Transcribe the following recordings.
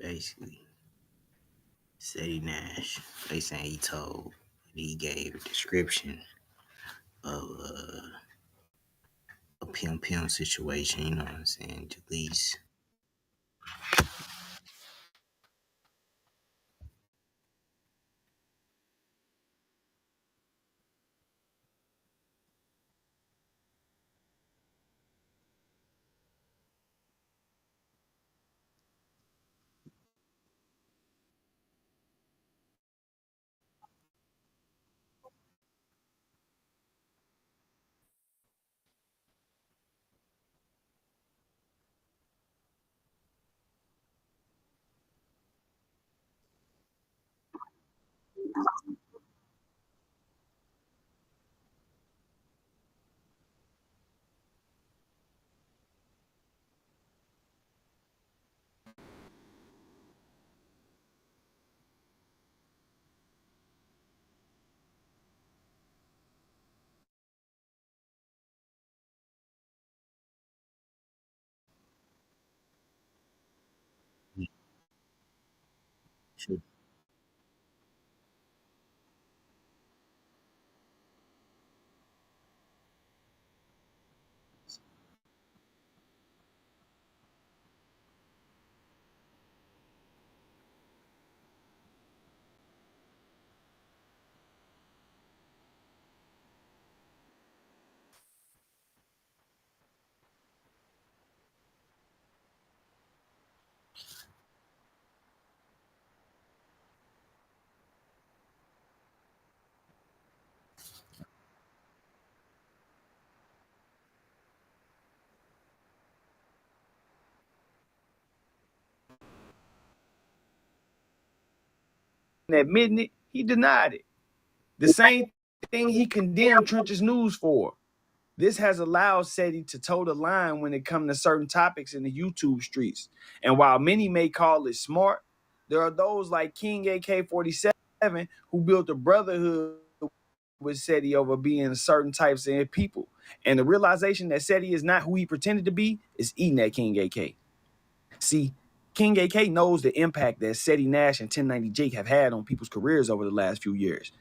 Basically, Ceddy Nash. They saying he gave a description of a pimp situation. You know what I'm saying? Jaleece. Should Admitting it, he denied it. The same thing he condemned Trench's News for. This has allowed Ceddy to toe the line when it comes to certain topics in the YouTube streets. And while many may call it smart, there are those like King AK-47 who built a brotherhood with Ceddy over being certain types of people. And the realization that Ceddy is not who he pretended to be is eating at King AK. See, King AK knows the impact that Ceddy Nash and 1090 Jake have had on people's careers over the last few years.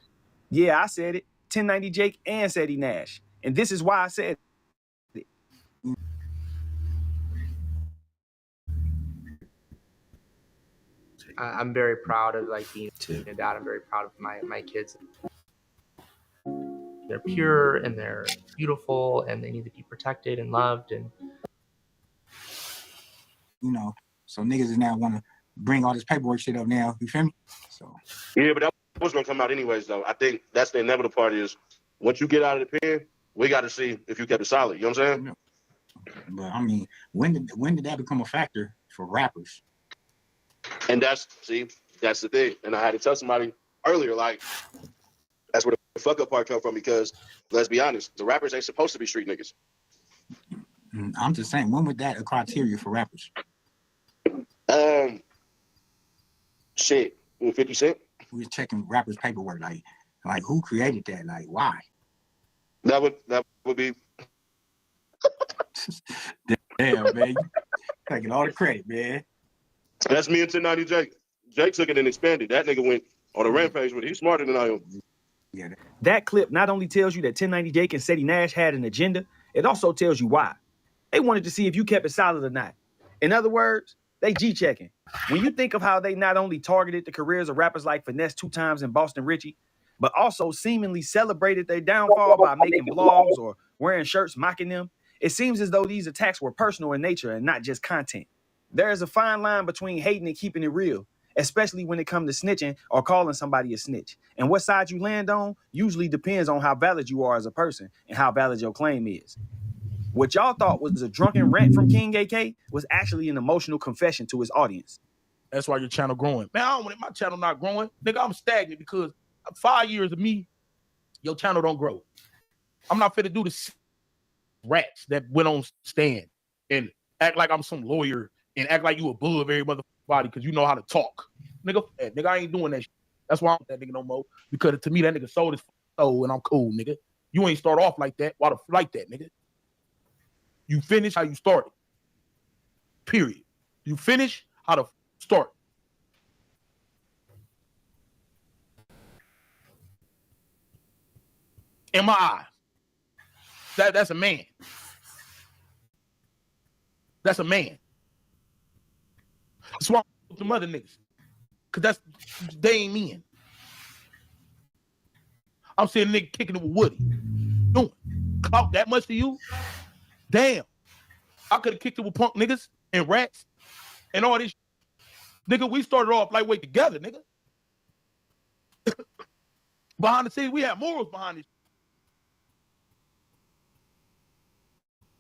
Yeah, I said it. 1090 Jake and Ceddy Nash. And this is why I said it. I'm very proud of being a dad. I'm very proud of my kids. They're pure and they're beautiful and they need to be protected and loved. And so niggas is now want to bring all this paperwork shit up now. You feel me? So yeah, but that was gonna come out anyways, though. I think that's the inevitable part is once you get out of the pen, we got to see if you kept it solid. You know what I'm saying? But I mean, when did that become a factor for rappers? And that's the thing. And I had to tell somebody earlier, that's where the fuck up part come from, because let's be honest, the rappers ain't supposed to be street niggas. I'm just saying, when was that a criteria for rappers? Shit, 50 Cent. We was checking rappers' paperwork, like who created that? Like, why? That would be. Damn, man, you taking all the credit, man. That's me and 1090 Jake. Jake took it and expanded. That nigga went on a rampage with it. He's smarter than I am. Yeah. That clip not only tells you that 1090 Jake and Ceddy Nash had an agenda, it also tells you why. They wanted to see if you kept it solid or not. In other words, they G-checking. When you think of how they not only targeted the careers of rappers like Finesse 2 Times and Boston Richie, but also seemingly celebrated their downfall by making blogs or wearing shirts mocking them, it seems as though these attacks were personal in nature and not just content. There is a fine line between hating and keeping it real, especially when it comes to snitching or calling somebody a snitch. And what side you land on usually depends on how valid you are as a person and how valid your claim is. What y'all thought was a drunken rant from King AK was actually an emotional confession to his audience. That's why your channel growing. Man, I don't want my channel not growing. Nigga, I'm stagnant because 5 years of me, your channel don't grow. I'm not fit to do the rats that went on stand and act like I'm some lawyer and act like you above every motherfucking body because you know how to talk. Nigga, I ain't doing that shit. That's why I'm that nigga no more. Because to me, that nigga sold his soul and I'm cool, nigga. You ain't start off like that. Why the like that, nigga? You finish how you started. Period. You finish how to start. In my eyes. That's a man. That's a man. That's why I'm with the mother niggas. Cause they ain't men. I'm seeing a nigga kicking it with Woody. Doing clout that much to you? Damn. I could have kicked it with punk niggas and rats and all this. Nigga, we started off lightweight together, nigga. Behind the scenes, we had morals behind this.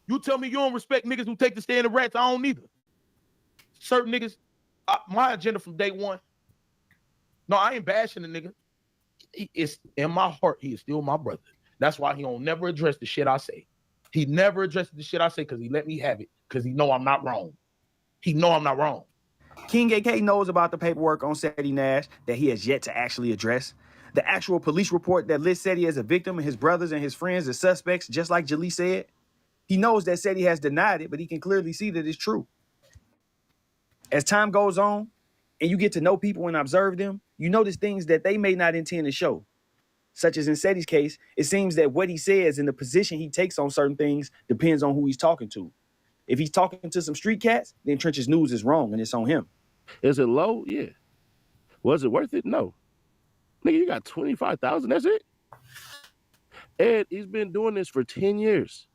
You tell me you don't respect niggas who take the stand of rats, I don't either. Certain niggas, my agenda from day one. No, I ain't bashing the nigga. It's in my heart, he is still my brother. That's why he don't never address the shit I say. He never addresses the shit I say because he let me have it, because he know I'm not wrong. He know I'm not wrong. King AK knows about the paperwork on Ceddy Nash that he has yet to actually address. The actual police report that lists Ceddy as a victim and his brothers and his friends as suspects, just like Jaleec said. He knows that Ceddy has denied it, but he can clearly see that it's true. As time goes on and you get to know people and observe them, you notice things that they may not intend to show. Such as in Ceddy's case, it seems that what he says and the position he takes on certain things depends on who he's talking to. If he's talking to some street cats, then Trench's news is wrong and it's on him. Is it low? Yeah. Was it worth it? No. Nigga, you got 25,000, that's it? Ed, he's been doing this for 10 years.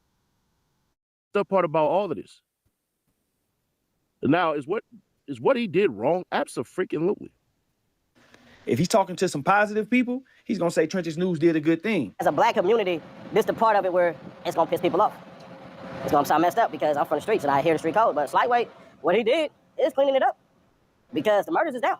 The part about all of this. Now, is what he did wrong? Abso-freaking-lutely. If he's talking to some positive people, he's going to say Trench's news did a good thing. As a black community, this is the part of it where it's going to piss people off. It's going to sound messed up because I'm from the streets and I hear the street code, but Slightweight, what he did is cleaning it up because the murders is down.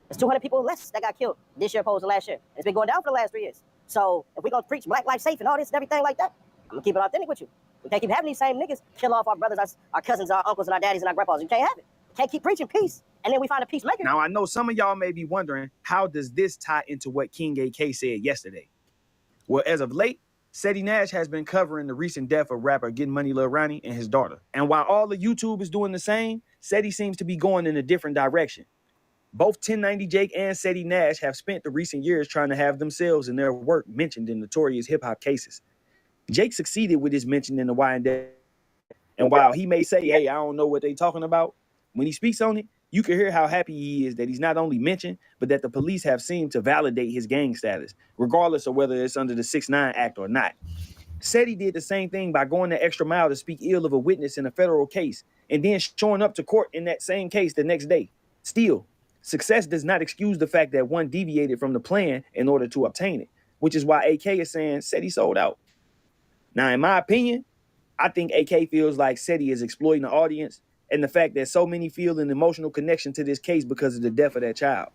There's 200 people less that got killed this year opposed to last year. It's been going down for the last 3 years. So if we're going to preach black life safe and all this and everything like that, I'm going to keep it authentic with you. We can't keep having these same niggas kill off our brothers, our cousins, our uncles, and our daddies, and our grandpas. You can't have it. You can't keep preaching peace, and then we find a peacemaker. Now, I know some of y'all may be wondering, how does this tie into what King AK said yesterday? Well, as of late, Ceddy Nash has been covering the recent death of rapper Getting Money Lil Ronnie and his daughter. And while all of YouTube is doing the same, Ceddy seems to be going in a different direction. Both 1090 Jake and Ceddy Nash have spent the recent years trying to have themselves and their work mentioned in notorious hip-hop cases. Jake succeeded with his mention in the Y&D. And while he may say, hey, I don't know what they talking about, when he speaks on it, you can hear how happy he is that he's not only mentioned, but that the police have seemed to validate his gang status, regardless of whether it's under the 6ix9ine Act or not. Ceddy did the same thing by going the extra mile to speak ill of a witness in a federal case, and then showing up to court in that same case the next day. Still, success does not excuse the fact that one deviated from the plan in order to obtain it, which is why AK is saying Ceddy sold out. Now, in my opinion, I think AK feels like Ceddy is exploiting the audience and the fact that so many feel an emotional connection to this case because of the death of their child.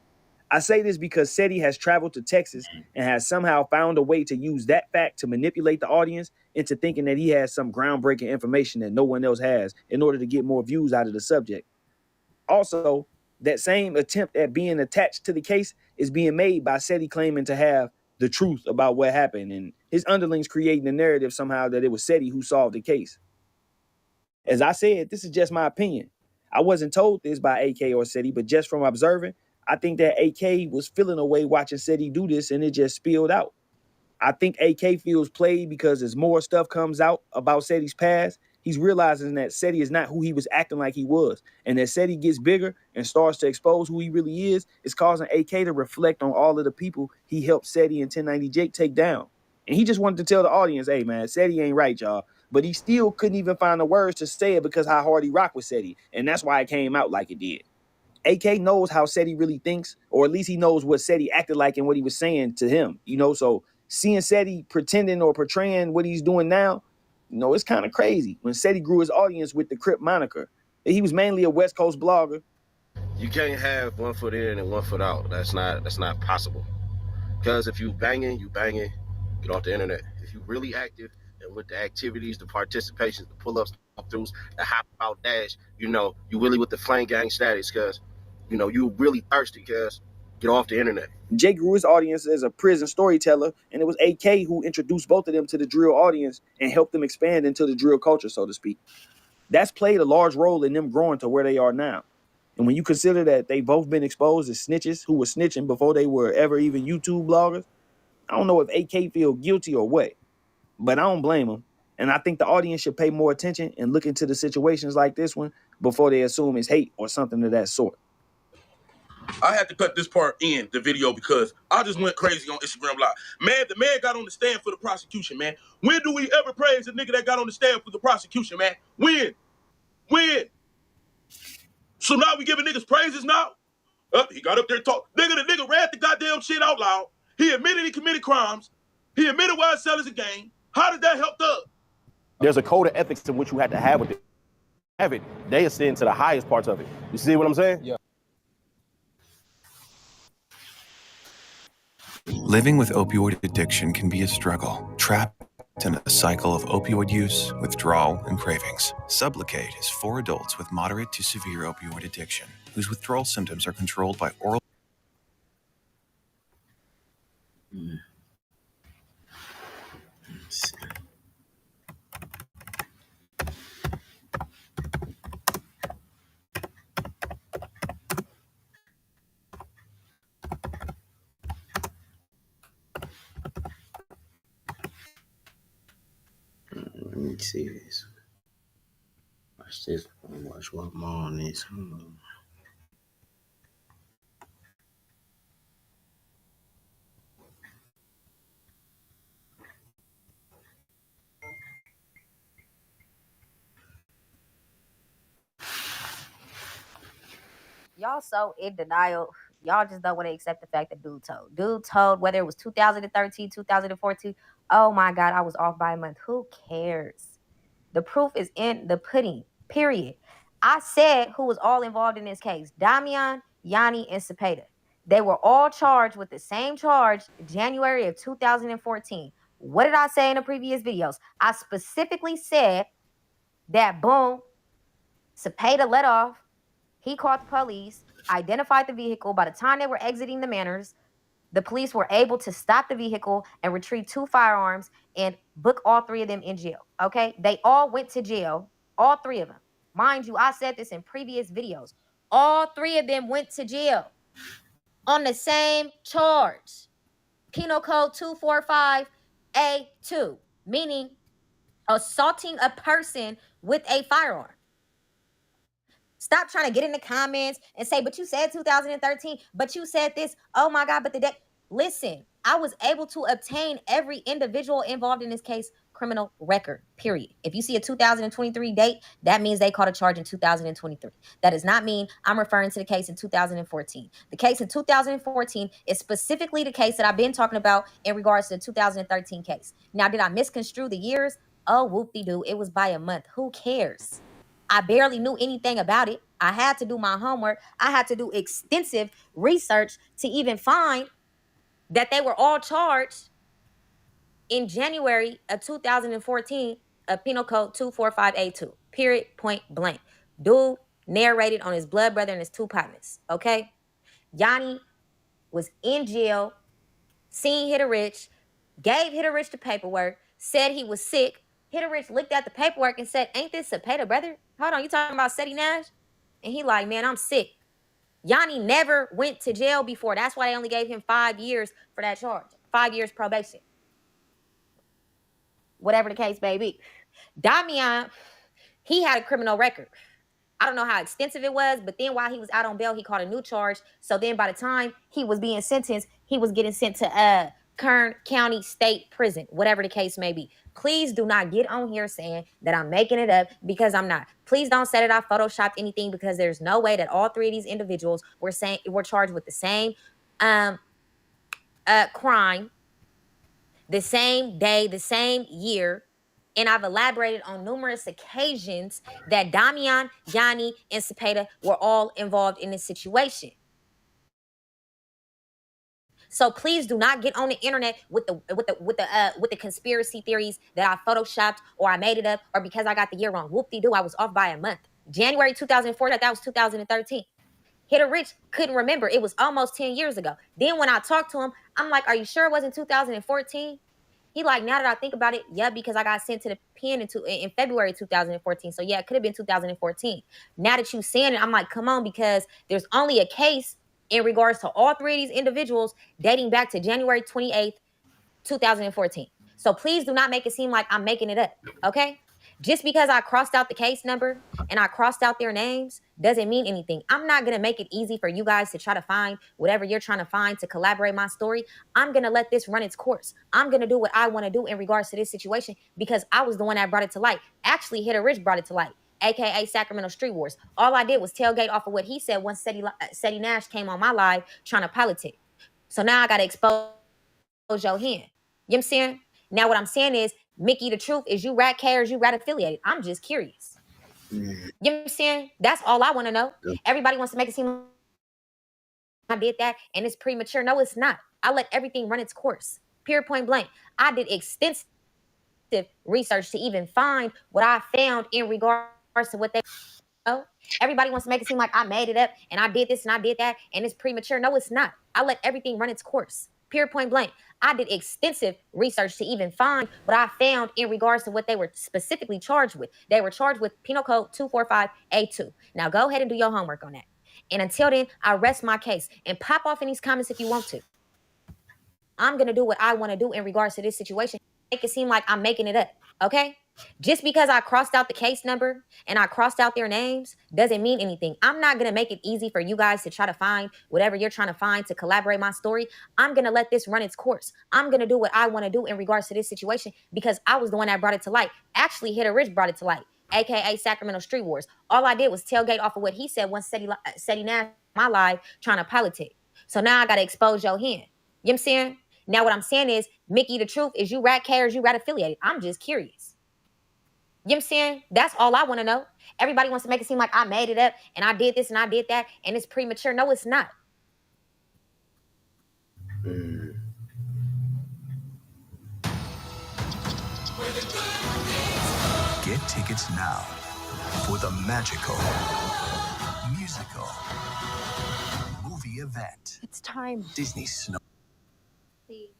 I say this because Ceddy has traveled to Texas and has somehow found a way to use that fact to manipulate the audience into thinking that he has some groundbreaking information that no one else has in order to get more views out of the subject. Also, that same attempt at being attached to the case is being made by Ceddy claiming to have the truth about what happened and his underlings creating the narrative somehow that it was Ceddy who solved the case. As I said, this is just my opinion. I wasn't told this by AK or Ceddy, but just from observing, I think that AK was feeling a way watching Ceddy do this and it just spilled out. I think AK feels played because as more stuff comes out about Ceddy's past, he's realizing that Ceddy is not who he was acting like he was. And as Ceddy gets bigger and starts to expose who he really is, it's causing AK to reflect on all of the people he helped Ceddy and 1090 Jake take down. And he just wanted to tell the audience, hey man, Ceddy ain't right, y'all. But he still couldn't even find the words to say it because how hard he rocked with Ceddy. And that's why it came out like it did. AK knows how Ceddy really thinks, or at least he knows what Ceddy acted like and what he was saying to him. So seeing Ceddy pretending or portraying what he's doing now, it's kind of crazy. When Ceddy grew his audience with the Crip moniker, he was mainly a West Coast blogger. You can't have 1 foot in and 1 foot out. That's not possible. Because if you banging, get off the internet. If you really active and with the activities, the participations, the pull-ups, the walkthroughs, the hop out dash, you really with the flame gang status because, you really thirsty because get off the internet. Jake grew his audience as a prison storyteller, and it was AK who introduced both of them to the drill audience and helped them expand into the drill culture, so to speak. That's played a large role in them growing to where they are now. And when you consider that they both been exposed as snitches who were snitching before they were ever even YouTube bloggers, I don't know if AK feel guilty or what. But I don't blame them. And I think the audience should pay more attention and look into the situations like this one before they assume it's hate or something of that sort. I had to cut this part in the video because I just went crazy on Instagram Live. Man, the man got on the stand for the prosecution, man. When do we ever praise a nigga that got on the stand for the prosecution, man? When? So now we giving niggas praises now? He got up there and talked. The nigga read the goddamn shit out loud. He admitted he committed crimes. He admitted why his cell is a game. How did that help the? There's a code of ethics in which you have to have with it. Have it. They ascend to the highest parts of it. You see what I'm saying? Yeah. Living with opioid addiction can be a struggle. Trapped in a cycle of opioid use, withdrawal, and cravings. Sublocade is for adults with moderate to severe opioid addiction, whose withdrawal symptoms are controlled by oral. Let me see this. Watch this. Watch what more on this. Y'all so in denial. Y'all just don't want to accept the fact that dude told. Dude told whether it was 2013, 2014. Oh my God, I was off by a month. Who cares? The proof is in the pudding, period. I said who was all involved in this case. Damian, Yanni, and Cepeda. They were all charged with the same charge January of 2014. What did I say in the previous videos? I specifically said that, boom, Cepeda let off. He called the police, identified the vehicle. By the time they were exiting the manors, the police were able to stop the vehicle and retrieve 2 firearms and book all 3 of them in jail, okay? They all went to jail, all 3 of them. Mind you, I said this in previous videos. All 3 of them went to jail on the same charge. Penal Code 245A2, meaning assaulting a person with a firearm. Stop trying to get in the comments and say, but you said 2013, but you said this. Oh my God, but the day. Listen, I was able to obtain every individual involved in this case criminal record, period. If you see a 2023 date, that means they caught a charge in 2023. That does not mean I'm referring to the case in 2014. The case in 2014 is specifically the case that I've been talking about in regards to the 2013 case. Now, did I misconstrue the years? Oh, whoop-de-doo. It was by a month. Who cares? I barely knew anything about it. I had to do my homework. I had to do extensive research to even find that they were all charged in January of 2014 of Penal Code 245A2. Period, point blank. Dude narrated on his blood brother and his 2 partners, okay? Yanni was in jail, seen Hitter Rich, gave Hitter Rich the paperwork, said he was sick. Hitter Rich looked at the paperwork and said, ain't this Cepeda, brother? Hold on, you talking about Ceddy Nash? And he like, man, I'm sick. Yanni never went to jail before. That's why they only gave him 5 years for that charge. 5 years probation. Whatever the case may be. Damian, he had a criminal record. I don't know how extensive it was, but then while he was out on bail, he caught a new charge. So then by the time he was being sentenced, he was getting sent to Kern County State Prison, whatever the case may be. Please do not get on here saying that I'm making it up, because I'm not. Please don't say that I photoshopped anything, because there's no way that all 3 of these individuals were charged with the same crime, the same day, the same year. And I've elaborated on numerous occasions that Damian, Yanni, and Cepeda were all involved in this situation. So please do not get on the internet with the conspiracy theories that I photoshopped or I made it up or because I got the year wrong. Whoop-de-doo, I was off by a month. January 2004, that was 2013. Hitter Rich couldn't remember. It was almost 10 years ago. Then when I talked to him, I'm like, are you sure it wasn't 2014? He like, now that I think about it, yeah, because I got sent to the pen in February 2014. So yeah, it could have been 2014. Now that you saying it, I'm like, come on, because there's only a case in regards to all 3 of these individuals dating back to January 28th, 2014. So please do not make it seem like I'm making it up, okay? Just because I crossed out the case number and I crossed out their names doesn't mean anything. I'm not going to make it easy for you guys to try to find whatever you're trying to find to collaborate my story. I'm going to let this run its course. I'm going to do what I want to do in regards to this situation because I was the one that brought it to light. Actually, Hitter Rich brought it to light, aka Sacramento Street Wars. All I did was tailgate off of what he said once Ceddy Nash came on my live trying to politic. So now I got to expose your hand. You know what I'm saying? Now what I'm saying is, Mickey, the truth is you rat cares, you rat affiliated. I'm just curious. You know what I'm saying? That's all I want to know. Everybody wants to make it seem like I did that and it's premature. No, it's not. I let everything run its course. Pure point blank. I did extensive research to even find what I found in regards to what they know. Everybody wants to make it seem like I made it up and I did this and I did that and it's premature. No, it's not. I let everything run its course. Pure point blank. I did extensive research to even find what I found in regards to what they were specifically charged with. They were charged with Penal Code 245A2. Now go ahead and do your homework on that. And until then, I rest my case. And pop off in these comments if you want to. I'm going to do what I want to do in regards to this situation. Make it seem like I'm making it up, okay? Just because I crossed out the case number and I crossed out their names doesn't mean anything. I'm not going to make it easy for you guys to try to find whatever you're trying to find to collaborate my story. I'm going to let this run its course. I'm going to do what I want to do in regards to this situation because I was the one that brought it to light. Actually, Hitter Rich brought it to light, aka Sacramento Street Wars. All I did was tailgate off of what he said once Ceddy Nash my live trying to politic. So now I got to expose your hand. You know what I'm saying? Now what I'm saying is, Mickey, the truth is you rat cares, you rat affiliated. I'm just curious. You know what I'm saying? That's all I want to know. Everybody wants to make it seem like I made it up and I did this and I did that and it's premature. No, it's not. Get tickets now for the magical, musical, movie event. It's time. Disney Snow. See,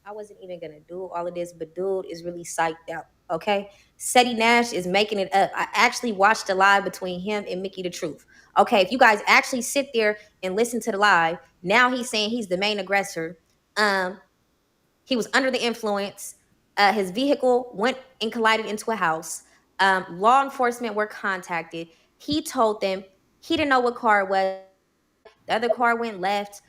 I wasn't even going to do all of this, but dude is really psyched out, okay? Ceddy Nash is making it up. I actually watched the live between him and Mickey the Truth. Okay, if you guys actually sit there and listen to the live, now he's saying he's the main aggressor. He was under the influence. His vehicle went and collided into a house. Law enforcement were contacted. He told them he didn't know what car it was. The other car went left.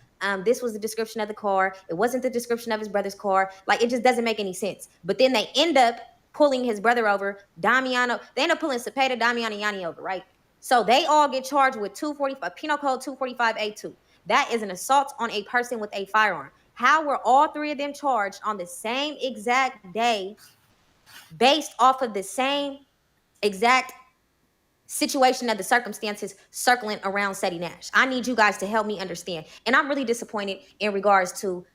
This was the description of the car. It wasn't the description of his brother's car. Like, it just doesn't make any sense. But then they end up pulling his brother over, Damiano. They end up pulling Cepeda, Damiano, and Yanni over, right? So they all get charged with Penal Code 245A2. That is an assault on a person with a firearm. How were all three of them charged on the same exact day based off of the same exact situation of the circumstances circling around Ceddy Nash? I need you guys to help me understand. And I'm really disappointed in regards to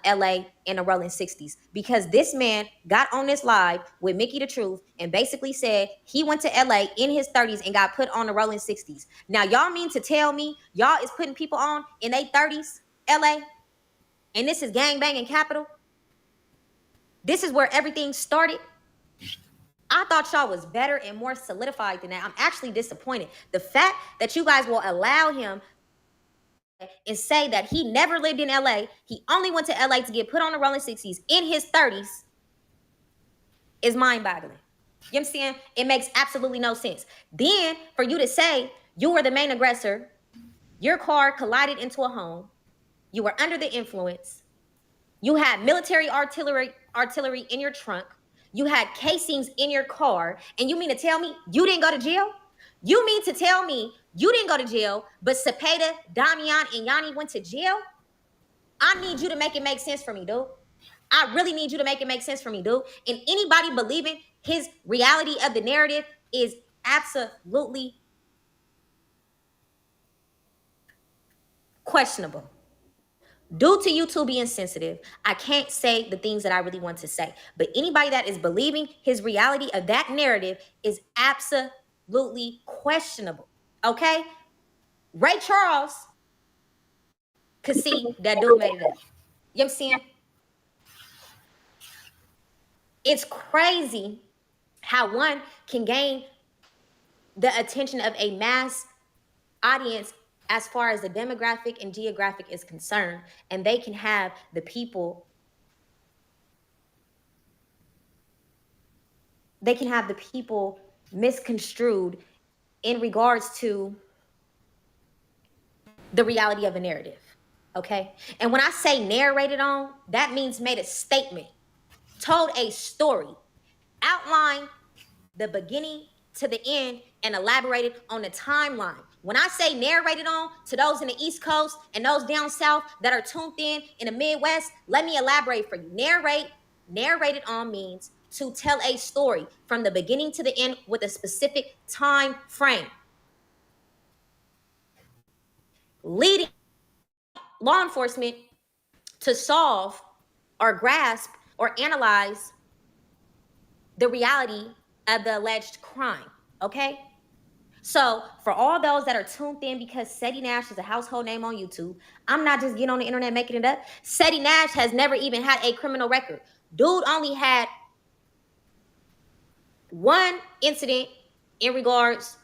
LA in the rolling 60s because this man got on this live with Mickey the Truth and basically said he went to LA in his 30s and got put on the rolling 60s. Now, y'all mean to tell me y'all is putting people on in their 30s, LA? And this is gangbanging capital? This is where everything started? I thought y'all was better and more solidified than that. I'm actually disappointed. The fact that you guys will allow him and say that he never lived in LA, he only went to LA to get put on the rolling 60s in his 30s is mind-boggling. You know what I'm saying? It makes absolutely no sense. Then for you to say you were the main aggressor, your car collided into a home, you were under the influence, you had military artillery in your trunk, you had casings in your car, and you mean to tell me you didn't go to jail? You mean to tell me you didn't go to jail, but Cepeda, Damian, and Yanni went to jail? I need you to make it make sense for me, dude. I really need you to make it make sense for me, dude. And anybody believing his reality of the narrative is absolutely questionable. Due to YouTube being sensitive, I can't say the things that I really want to say. But anybody that is believing his reality of that narrative is absolutely questionable. Okay? Ray Charles could see that dude made it up. You know what I'm saying? It's crazy how one can gain the attention of a mass audience as far as the demographic and geographic is concerned, and they can have the people. You know what I'm saying? It's crazy how one can gain the attention of a mass audience as far as the demographic and geographic is concerned, and they can have the people. You know what I'm saying? It's crazy how one can gain the attention of a mass audience as far as the demographic and geographic is concerned, and they can have the people they can have the people misconstrued in regards to the reality of a narrative, okay? And when I say narrated on, that means made a statement, told a story, outlined the beginning to the end, and elaborated on the timeline. When I say narrated on, to those in the East Coast and those down south that are tuned in the Midwest, let me elaborate for you. Narrated on means to tell a story from the beginning to the end with a specific time frame, leading law enforcement to solve or grasp or analyze the reality of the alleged crime, okay? So for all those that are tuned in because Ceddy Nash is a household name on YouTube, I'm not just getting on the internet making it up. Ceddy Nash has never even had a criminal record. Dude only had one incident in regards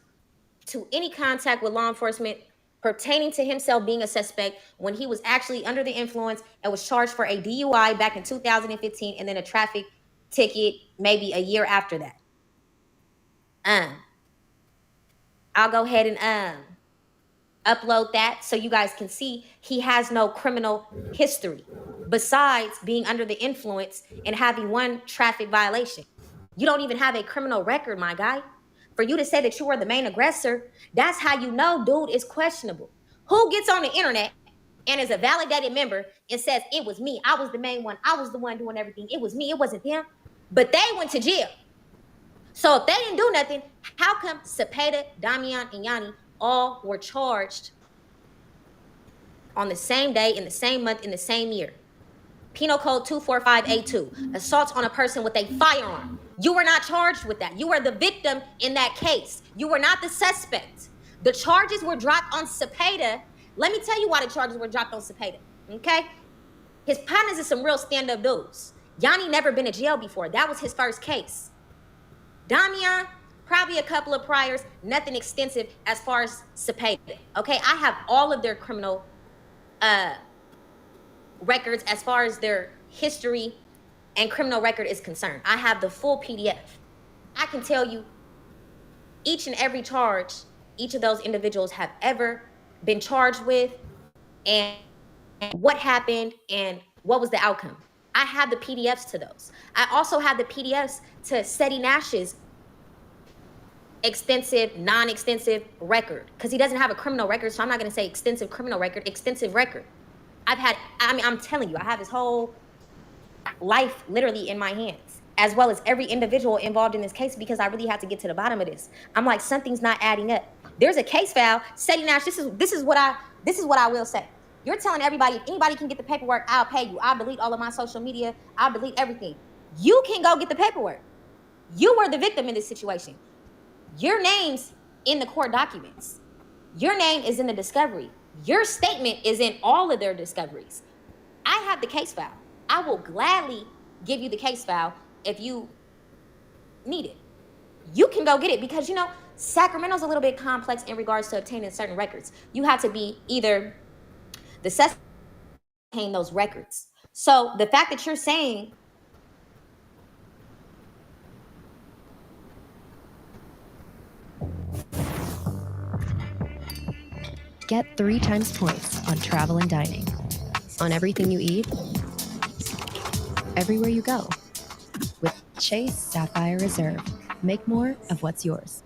to any contact with law enforcement pertaining to himself being a suspect when he was actually under the influence and was charged for a DUI back in 2015 and then a traffic ticket maybe a year after that. I'll go ahead and upload that so you guys can see he has no criminal history besides being under the influence and having one traffic violation. You don't even have a criminal record, my guy. For you to say that you were the main aggressor, that's how you know dude is questionable. Who gets on the internet and is a validated member and says, it was me, I was the main one, I was the one doing everything, it was me, it wasn't them, but they went to jail. So if they didn't do nothing, how come Cepeda, Damian, and Yanni all were charged on the same day, in the same month, in the same year? Penal Code 245A2, assault on a person with a firearm. You were not charged with that. You were the victim in that case. You were not the suspect. The charges were dropped on Cepeda. Let me tell you why the charges were dropped on Cepeda, okay? His partners are some real stand-up dudes. Yanni never been to jail before. That was his first case. Damian, probably a couple of priors, nothing extensive as far as Cepeda, okay? I have all of their criminal records as far as their history and criminal record is concerned. I have the full PDF. I can tell you each and every charge each of those individuals have ever been charged with and what happened and what was the outcome. I have the PDFs to those. I also have the PDFs to Ceddy Nash's extensive, non-extensive record because he doesn't have a criminal record, so I'm not going to say extensive criminal record, extensive record. I'm telling you, I have his whole life literally in my hands, as well as every individual involved in this case because I really had to get to the bottom of this. I'm like, something's not adding up. There's a case file. Ceddy Nash, this is what I will say. You're telling everybody, if anybody can get the paperwork, I'll pay you. I'll delete all of my social media. I'll delete everything. You can go get the paperwork. You were the victim in this situation. Your name's in the court documents. Your name is in the discovery. Your statement is in all of their discoveries. I have the case file. I will gladly give you the case file if you need it. You can go get it because, you know, Sacramento's a little bit complex in regards to obtaining certain records. You have to be either the suspect to obtain those records. So the fact that you're saying Get 3 times points on travel and dining, on everything you eat, everywhere you go. With Chase Sapphire Reserve, make more of what's yours.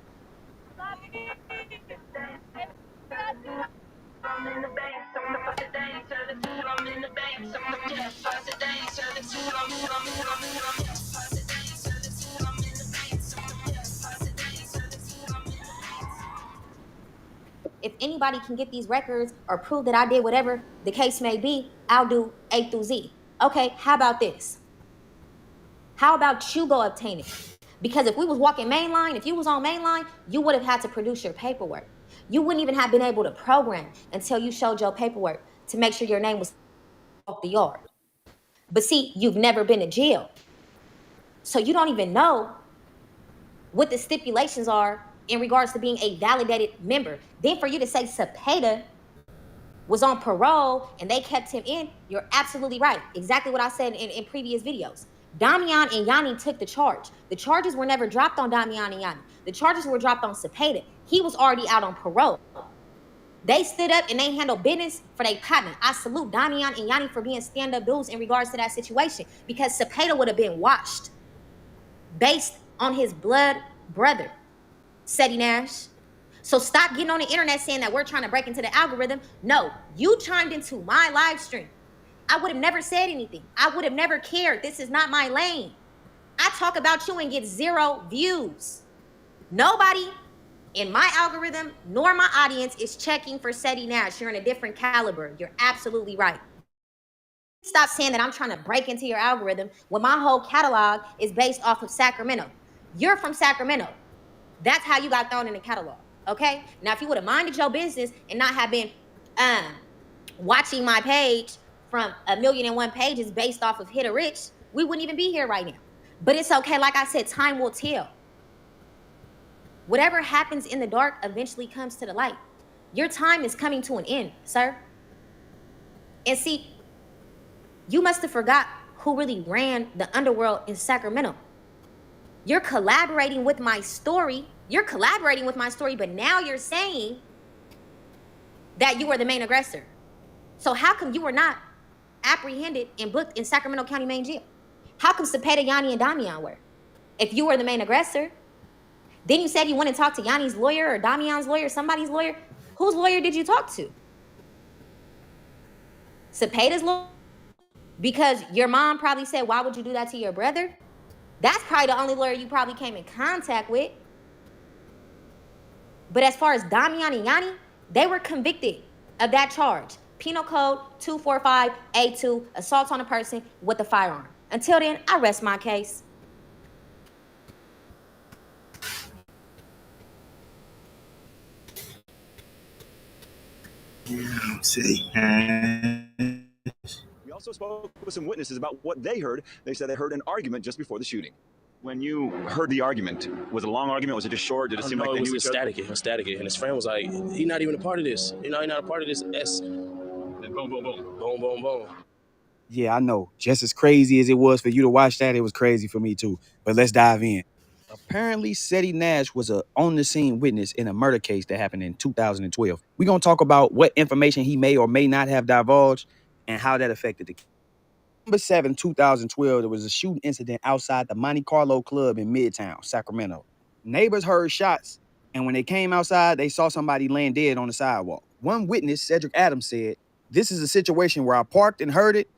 if anybody can get these records or prove that I did whatever the case may be, I'll do A through Z. Okay, how about this? How about you go obtain it? Because if we was walking mainline, if you was on mainline, you would have had to produce your paperwork. You wouldn't even have been able to program until you showed your paperwork to make sure your name was off the yard. But see, you've never been to jail. So you don't even know what the stipulations are in regards to being a validated member. Then for you to say Cepeda was on parole and they kept him in, you're absolutely right. Exactly what I said in previous videos. Damian and Yanni took the charge. The charges were never dropped on Damian and Yanni. The charges were dropped on Cepeda. He was already out on parole. They stood up and they handled business for their partner. I salute Damian and Yanni for being stand-up dudes in regards to that situation, because Cepeda would have been washed based on his blood brother, Ceddy Nash. So stop getting on the internet saying that we're trying to break into the algorithm. No, you chimed into my live stream. I would have never said anything. I would have never cared. This is not my lane. I talk about you and get 0 views. Nobody in my algorithm nor my audience is checking for Ceddy Nash. You're in a different caliber. You're absolutely right. Stop saying that I'm trying to break into your algorithm when my whole catalog is based off of Sacramento. You're from Sacramento. That's how you got thrown in the catalog, okay? Now, if you would have minded your business and not have been watching my page from 1,000,001 pages based off of Hit or Rich, we wouldn't even be here right now. But it's okay. Like I said, time will tell. Whatever happens in the dark eventually comes to the light. Your time is coming to an end, sir. And see, you must have forgot who really ran the underworld in Sacramento. You're collaborating with my story. But now you're saying that you were the main aggressor. So how come you were not apprehended and booked in Sacramento County Main Jail? How come Cepeda, Yanni, and Damian were? If you were the main aggressor, then you said you went and talked to Yanni's lawyer or Damian's lawyer, somebody's lawyer. Whose lawyer did you talk to? Cepeda's lawyer? Because your mom probably said, why would you do that to your brother? That's probably the only lawyer you probably came in contact with. But as far as Damian and Yanni, they were convicted of that charge. Penal Code 245A2, assault on a person with a firearm. Until then, I rest my case. See. We also spoke with some witnesses about what they heard. They said they heard an argument just before the shooting. When you heard the argument, was it a long argument? Was it just short? Did it seem like they knew each other? It was static. And his friend was like, he's not even a part of this. You know, he's not a part of this. And boom, boom, boom. Boom, boom, boom. Yeah, I know. Just as crazy as it was for you to watch that, it was crazy for me too. But let's dive in. Apparently, Ceddy Nash was a on-the-scene witness in a murder case that happened in 2012. We're going to talk about what information he may or may not have divulged and how that affected the case. November 7, 2012, there was a shooting incident outside the Monte Carlo Club in Midtown, Sacramento. Neighbors heard shots, and when they came outside, they saw somebody laying dead on the sidewalk. One witness, Cedric Adams, said, "This is a situation where I parked and heard it,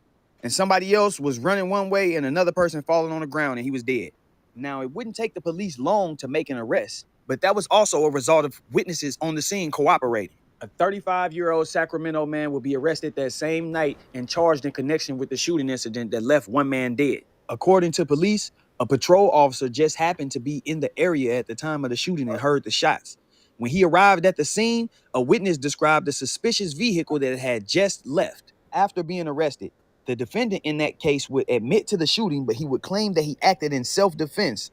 and somebody else was running one way and another person falling on the ground and he was dead." Now, it wouldn't take the police long to make an arrest, but that was also a result of witnesses on the scene cooperating. A 35-year-old Sacramento man will be arrested that same night and charged in connection with the shooting incident that left one man dead. According to police, a patrol officer just happened to be in the area at the time of the shooting and heard the shots. When he arrived at the scene, a witness described a suspicious vehicle that had just left. After being arrested, the defendant in that case would admit to the shooting, but he would claim that he acted in self-defense.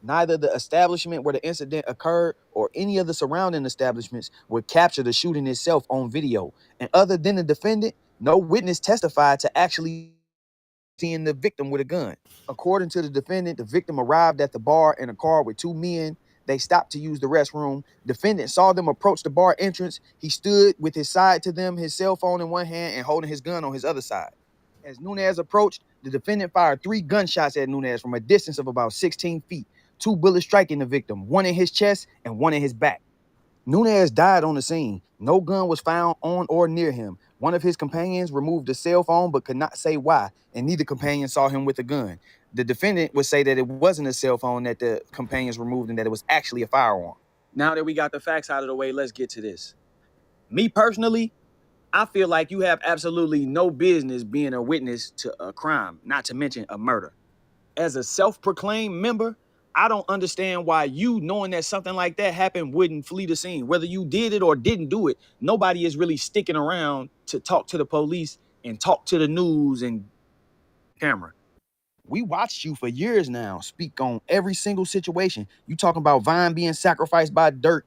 Neither the establishment where the incident occurred or any of the surrounding establishments would capture the shooting itself on video. And other than the defendant, no witness testified to actually seeing the victim with a gun. According to the defendant, the victim arrived at the bar in a car with 2 men. They stopped to use the restroom. Defendant saw them approach the bar entrance. He stood with his side to them, his cell phone in one hand and holding his gun on his other side. As Nunez approached, the defendant fired 3 gunshots at Nunez from a distance of about 16 feet. 2 bullets striking the victim, 1 in his chest and 1 in his back. Nunez died on the scene. No gun was found on or near him. One of his companions removed a cell phone but could not say why, and neither companion saw him with a gun. The defendant would say that it wasn't a cell phone that the companions removed and that it was actually a firearm. Now that we got the facts out of the way, let's get to this. Me personally, I feel like you have absolutely no business being a witness to a crime, not to mention a murder. As a self-proclaimed member, I don't understand why you, knowing that something like that happened, wouldn't flee the scene. Whether you did it or didn't do it, nobody is really sticking around to talk to the police and talk to the news and camera. We watched you for years now speak on every single situation. You talking about Vine being sacrificed by Dirt,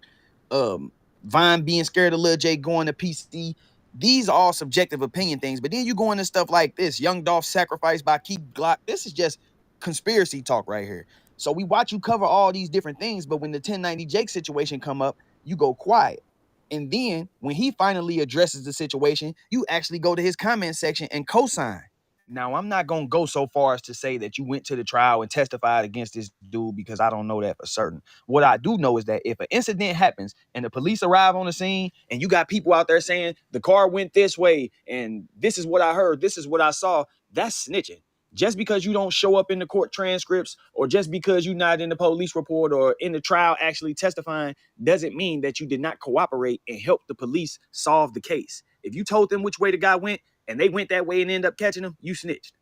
Vine being scared of Lil J going to PC. These are all subjective opinion things, but then you go into stuff like this, Young Dolph sacrificed by Keith Glock. This is just conspiracy talk right here. So we watch you cover all these different things, but when the 1090 Jake situation come up, you go quiet. And then when he finally addresses the situation, you actually go to his comment section and co-sign. Now, I'm not going to go so far as to say that you went to the trial and testified against this dude because I don't know that for certain. What I do know is that if an incident happens and the police arrive on the scene and you got people out there saying the car went this way and this is what I heard, this is what I saw, that's snitching. Just because you don't show up in the court transcripts or just because you're not in the police report or in the trial actually testifying doesn't mean that you did not cooperate and help the police solve the case. If you told them which way the guy went and they went that way and end up catching him, you snitched.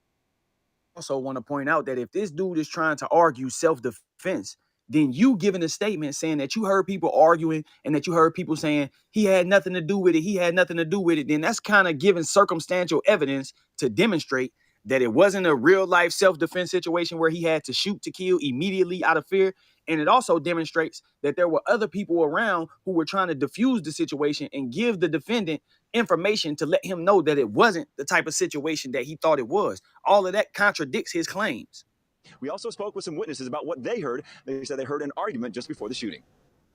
Also want to point out that if this dude is trying to argue self-defense, then you giving a statement saying that you heard people arguing and that you heard people saying he had nothing to do with it, he had nothing to do with it, then that's kind of giving circumstantial evidence to demonstrate that it wasn't a real life self-defense situation where he had to shoot to kill immediately out of fear. And it also demonstrates that there were other people around who were trying to diffuse the situation and give the defendant information to let him know that it wasn't the type of situation that he thought it was. All of that contradicts his claims. We also spoke with some witnesses about what they heard. They said they heard an argument just before the shooting.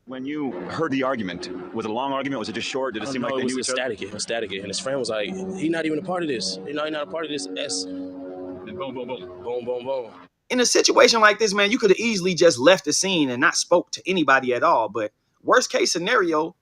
When you heard the argument, was it a long argument? Was it just short? Did it seem like they knew each other? It was static. And his friend was like, he's not even a part of this. He's not a part of this. Boom, boom, boom. Boom, boom, boom. In a situation like this, man, you could have easily just left the scene and not spoke to anybody at all. But worst case scenario,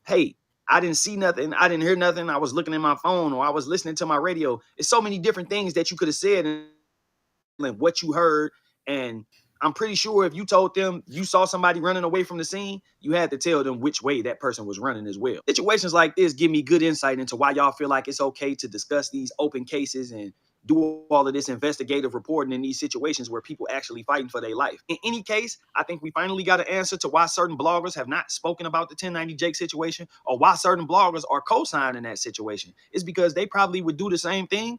hey, I didn't see nothing. I didn't hear nothing. I was looking at my phone or I was listening to my radio. It's so many different things that you could have said and what you heard. And I'm pretty sure if you told them you saw somebody running away from the scene, you had to tell them which way that person was running as well. Situations like this give me good insight into why y'all feel like it's okay to discuss these open cases and do all of this investigative reporting in these situations where people actually fighting for their life. In any case, I think we finally got an answer to why certain bloggers have not spoken about the 1090 Jake situation or why certain bloggers are co-signing that situation. It's because they probably would do the same thing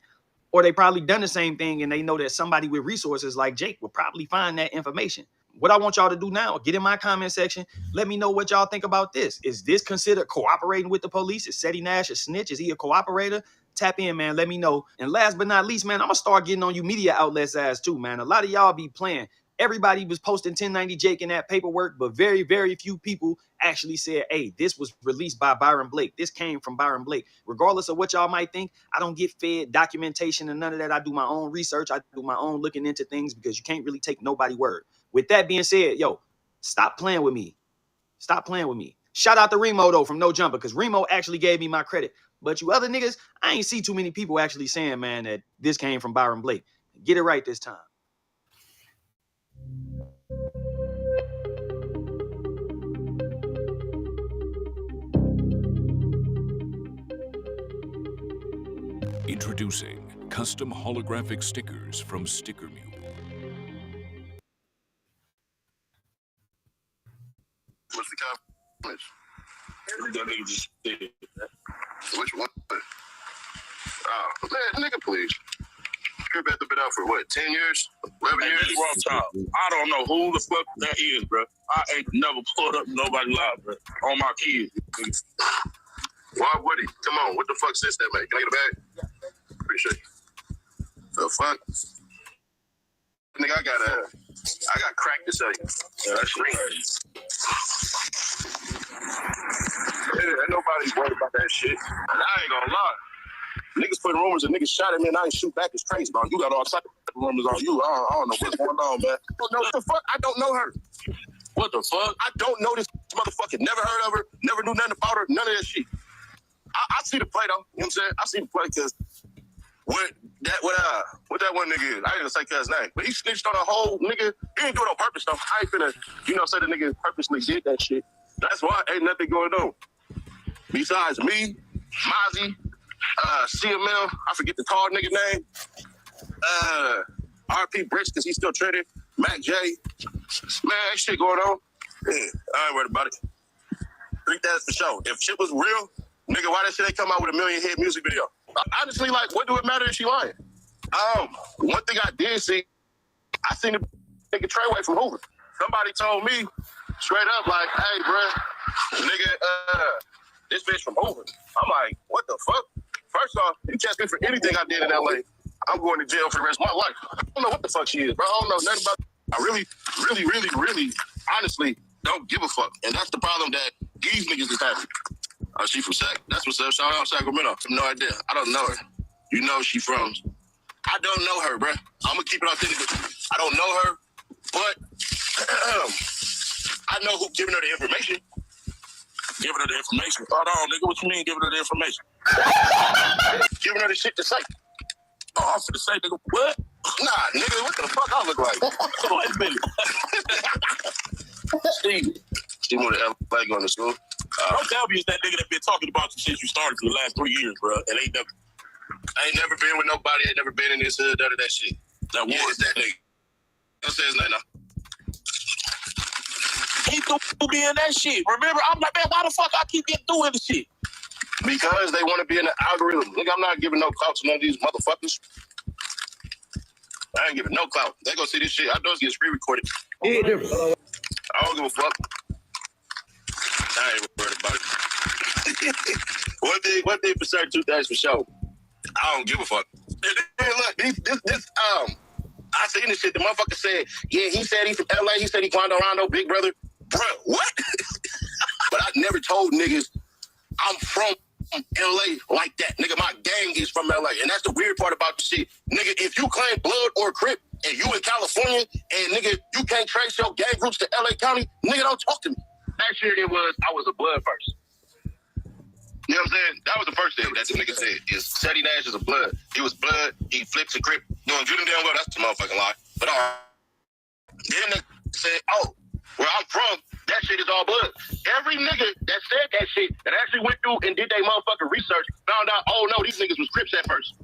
or they probably done the same thing and they know that somebody with resources like Jake would probably find that information. What I want y'all to do now, get in my comment section. Let me know what y'all think about this. Is this considered cooperating with the police? Is Ceddy Nash a snitch? Is he a cooperator? Tap in, man. Let me know. And last but not least, man, I'm going to start getting on you media outlets ass too, man. A lot of y'all be playing. Everybody was posting 1090 Jake in that paperwork, but very, very few people actually said, hey, this was released by Byron Blake. This came from Byron Blake. Regardless of what y'all might think, I don't get fed documentation and none of that. I do my own research. I do my own looking into things because you can't really take nobody's word. With that being said, yo, stop playing with me. Stop playing with me. Shout out to Remo, though, from No Jumper, because Remo actually gave me my credit. But you other niggas, I ain't see too many people actually saying, man, that this came from Byron Blake. Get it right this time. Introducing custom holographic stickers from Sticker Mule. What's the comment? That nigga just did. Which one? Oh, man, nigga, please. You've been out for what, 10 years? 11 years? I don't know who the fuck that is, bro. I ain't never pulled up nobody live, bro. On my kids. Why would he? Come on, what the fuck sense that make? Can I get a bag? Appreciate you. The fuck? Nigga, I got crack to sell you. Yeah, that's crazy. Ain't nobody worried about that shit. And I ain't gonna lie. Niggas putting rumors and niggas shot at me and I ain't shoot back. It's crazy, bro. You got all types of rumors on you. I don't know what's going on, man. What the fuck? I don't know her. What the fuck? I don't know this motherfucker. Never heard of her. Never knew nothing about her. None of that shit. I see the play, though. You know what I'm saying? I see the play because what that one nigga is. I didn't say his name. But he snitched on a whole nigga. He didn't do it on purpose, though. I ain't finna, say the nigga purposely did that shit. That's why ain't nothing going on. Besides me, Mozzie, CML, I forget the tall nigga name. RP Bricks, because he's still trading. Mac J. Man, that shit going on. Yeah, I ain't worried about it. Think that's for sure. If shit was real, nigga, why that shit ain't come out with a 1 million hit music video? Honestly, like, what do it matter if she lying? One thing I did see, I seen the nigga Treyway from Hoover. Somebody told me straight up, like, hey, bruh, nigga, this bitch from Hoover. I'm like, what the fuck? First off, you catch me for anything I did in LA. I'm going to jail for the rest of my life. I don't know what the fuck she is, bro. I don't know nothing about. I really, honestly don't give a fuck, and that's the problem that these niggas is having. She from Sac. That's what's up. Shout out Sacramento. I have no idea. I don't know her. You know she from. I don't know her, bro. I'm gonna keep it authentic. I don't know her, but I know who giving her the information. Giving her the information. Hold on, nigga. What you mean giving her the information? Giving her the shit to say. Oh, I'm finna say, nigga, what? Nah, nigga, what the fuck I look like? Wait a minute. Steve went to LA going to school. Don't tell me it's that nigga that been talking about the shit you started for the last 3 years, bro. And I ain't never been with nobody. Ain't never been in this hood, none of that shit. That yeah, was it's that nigga. Don't say his name now. He threw me in that shit. Remember, I'm like, man, why the fuck I keep getting through in the shit? Because they want to be in the algorithm. Nigga, I'm not giving no clout to none of these motherfuckers. I ain't giving no clout. They gonna see this shit. I know it's getting re-recorded. Yeah, different. I don't give a fuck. I ain't worried about it. One thing for certain, two things for sure. I don't give a fuck. And then, look, this I seen this shit. The motherfucker said, yeah, he said he from LA. He said he Quando Rondo, big brother. Bro, what? But I never told niggas I'm from LA like that. Nigga, my gang is from LA. And that's the weird part about the shit. Nigga, if you claim blood or Crip and you in California and nigga, you can't trace your gang roots to LA County, nigga, don't talk to me. Last year I was a blood first. You know what I'm saying? That was the first thing that the nigga said is Ceddy Nash is a blood. He was blood, he flips a Crip. Doing good and damn well, that's the motherfucking lie. But then they said, oh, where I'm from, that shit is all blood. Every nigga that said that shit, that actually went through and did their motherfucking research, found out, oh no, these niggas was Crips at first.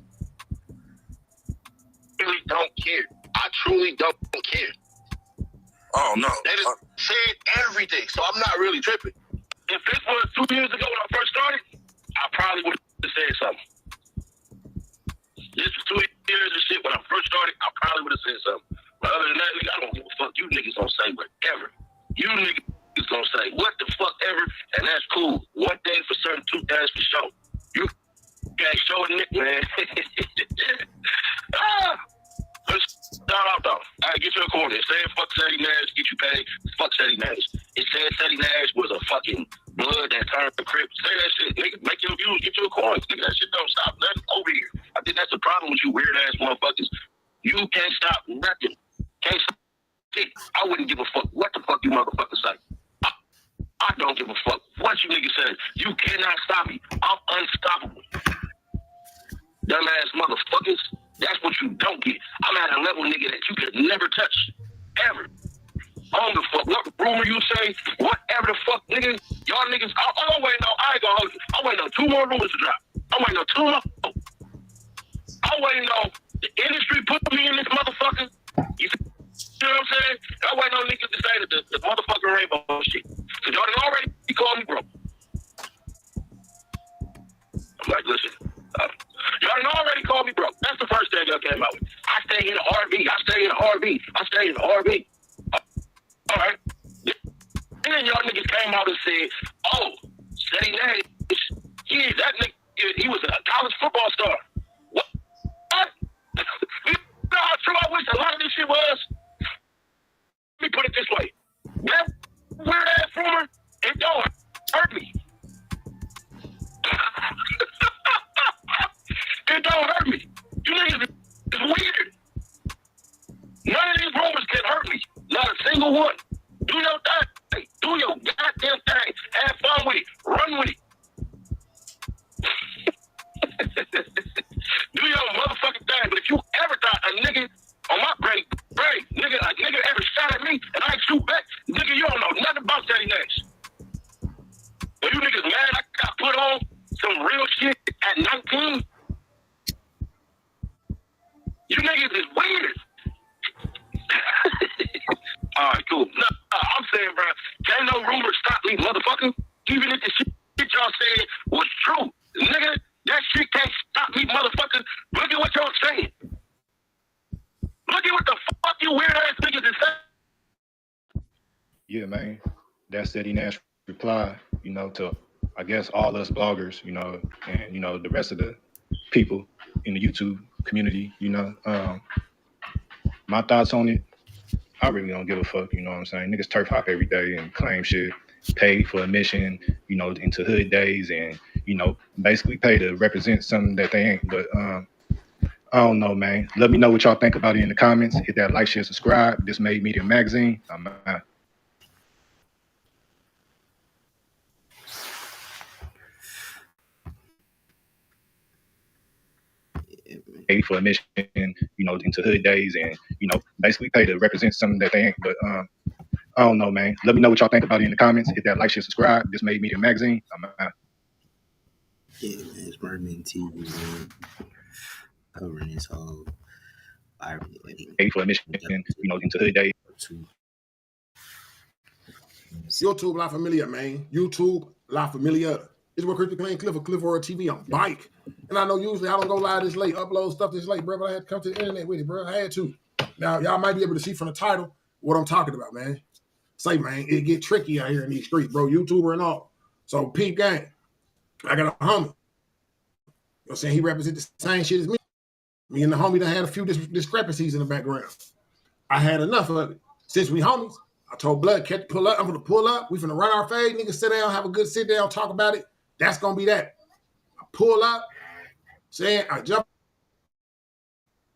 Really don't care. I truly don't care. Oh no. They just said everything, so I'm not really tripping. If this was 2 years ago when I first started, I probably would have said something. This was 2 years of shit when I first started, I probably would have said something. But other than that, nigga, I don't give a fuck. You niggas gonna say whatever. You niggas gonna say what the fuck ever, and that's cool. One thing for certain, two things for sure. You can't show a nigga, man. Let's start off though. All right, get you a corner. It said fuck Ceddy Nash, get you paid. Fuck Ceddy Nash. It said Ceddy Nash was a fucking blood that turned the Crip. Say that shit, nigga. Make your views, get you a coin. Nigga, that shit don't stop nothing over here. I think that's the problem with you weird ass motherfuckers. You can't stop nothing. Can't stop shit. I wouldn't give a fuck what the fuck you motherfuckers say. I don't give a fuck what you niggas say. You cannot stop me. I'm unstoppable. Dumbass motherfuckers. That's what you don't get. I'm at a level, nigga, that you could never touch. Ever. I don't give a fuck what rumor you say, whatever the fuck, nigga. Y'all niggas, I'm waiting on, I ain't gonna hold you. I'm waiting on 2 more rumors to drop. I'm waiting on 2 more. I'm waiting on the industry put me in this motherfucker. You see what I'm saying? I'm waiting on niggas to say that the motherfucking rainbow shit. Cause y'all done already called me broke. I'm like, listen, y'all done already called me broke. That's the first thing y'all came out with. I stay in an RV. I stay in an RV. I stay in an RV. All right. And then y'all niggas came out and said, oh, Ceddy Nash, yeah, that nigga, he was a college football star. What? You know how true I wish a lot of this shit was? Let me put it this way. That weird ass rumor, it don't hurt me. It don't hurt me. You niggas is weird. None of these rumors can hurt me. Not a single one. Do your thing. Do your goddamn thing. Have fun with it. Run with it. Do your motherfucking thing. But if you ever thought a nigga on my brain, nigga, a nigga ever shot at me and I shoot back, nigga, you don't know nothing about Ceddy Nash. But you niggas mad I got put on some real shit at 19? You niggas is weird. All right, cool. No, I'm saying, bro, can't no rumor stop me, motherfucker. Even if the shit y'all said was true, nigga, that shit can't stop me, motherfucker. Look at what y'all saying. Look at what the fuck you weird ass niggas is saying. Yeah, man. That's Ceddy Nash reply, to, I guess, all us bloggers, and, the rest of the people in the YouTube community, you know. My thoughts on it, I really don't give a fuck, you know what I'm saying? Niggas turf hop every day and claim shit, pay for admission, you know, into hood days and, you know, basically pay to represent something that they ain't. But I don't know, man. Let me know what y'all think about it in the comments. Hit that like, share, subscribe. This Made Media Magazine. I'm out. Pay for admission, you know, into hood days and, you know, basically pay to represent something that they ain't. But I don't know, man. Let me know what y'all think about it in the comments. Hit that like, share, subscribe. This Made Media Magazine. I'm out. Yeah, man, it's Merman TV, man. Covering this whole Pay for admission, you know, into hood days. YouTube La Familia, man. YouTube La Familia. It's what Crispy Clean Kliff or Kliff World TV on bike. And I know usually I don't go live this late, upload stuff this late, bro, but I had to come to the internet with it, bro. I had to. Now, y'all might be able to see from the title what I'm talking about, man. Say, man, it get tricky out here in these streets, bro. YouTuber and all. So, peep gang. I got a homie. You know what I'm saying? He represents the same shit as me. Me and the homie done had a few discrepancies in the background. I had enough of it. Since we homies, I told Blood, pull up. I'm going to pull up. We finna run our fade. Niggas sit down, have a good sit down, talk about it. That's going to be that. I pull up, saying I jump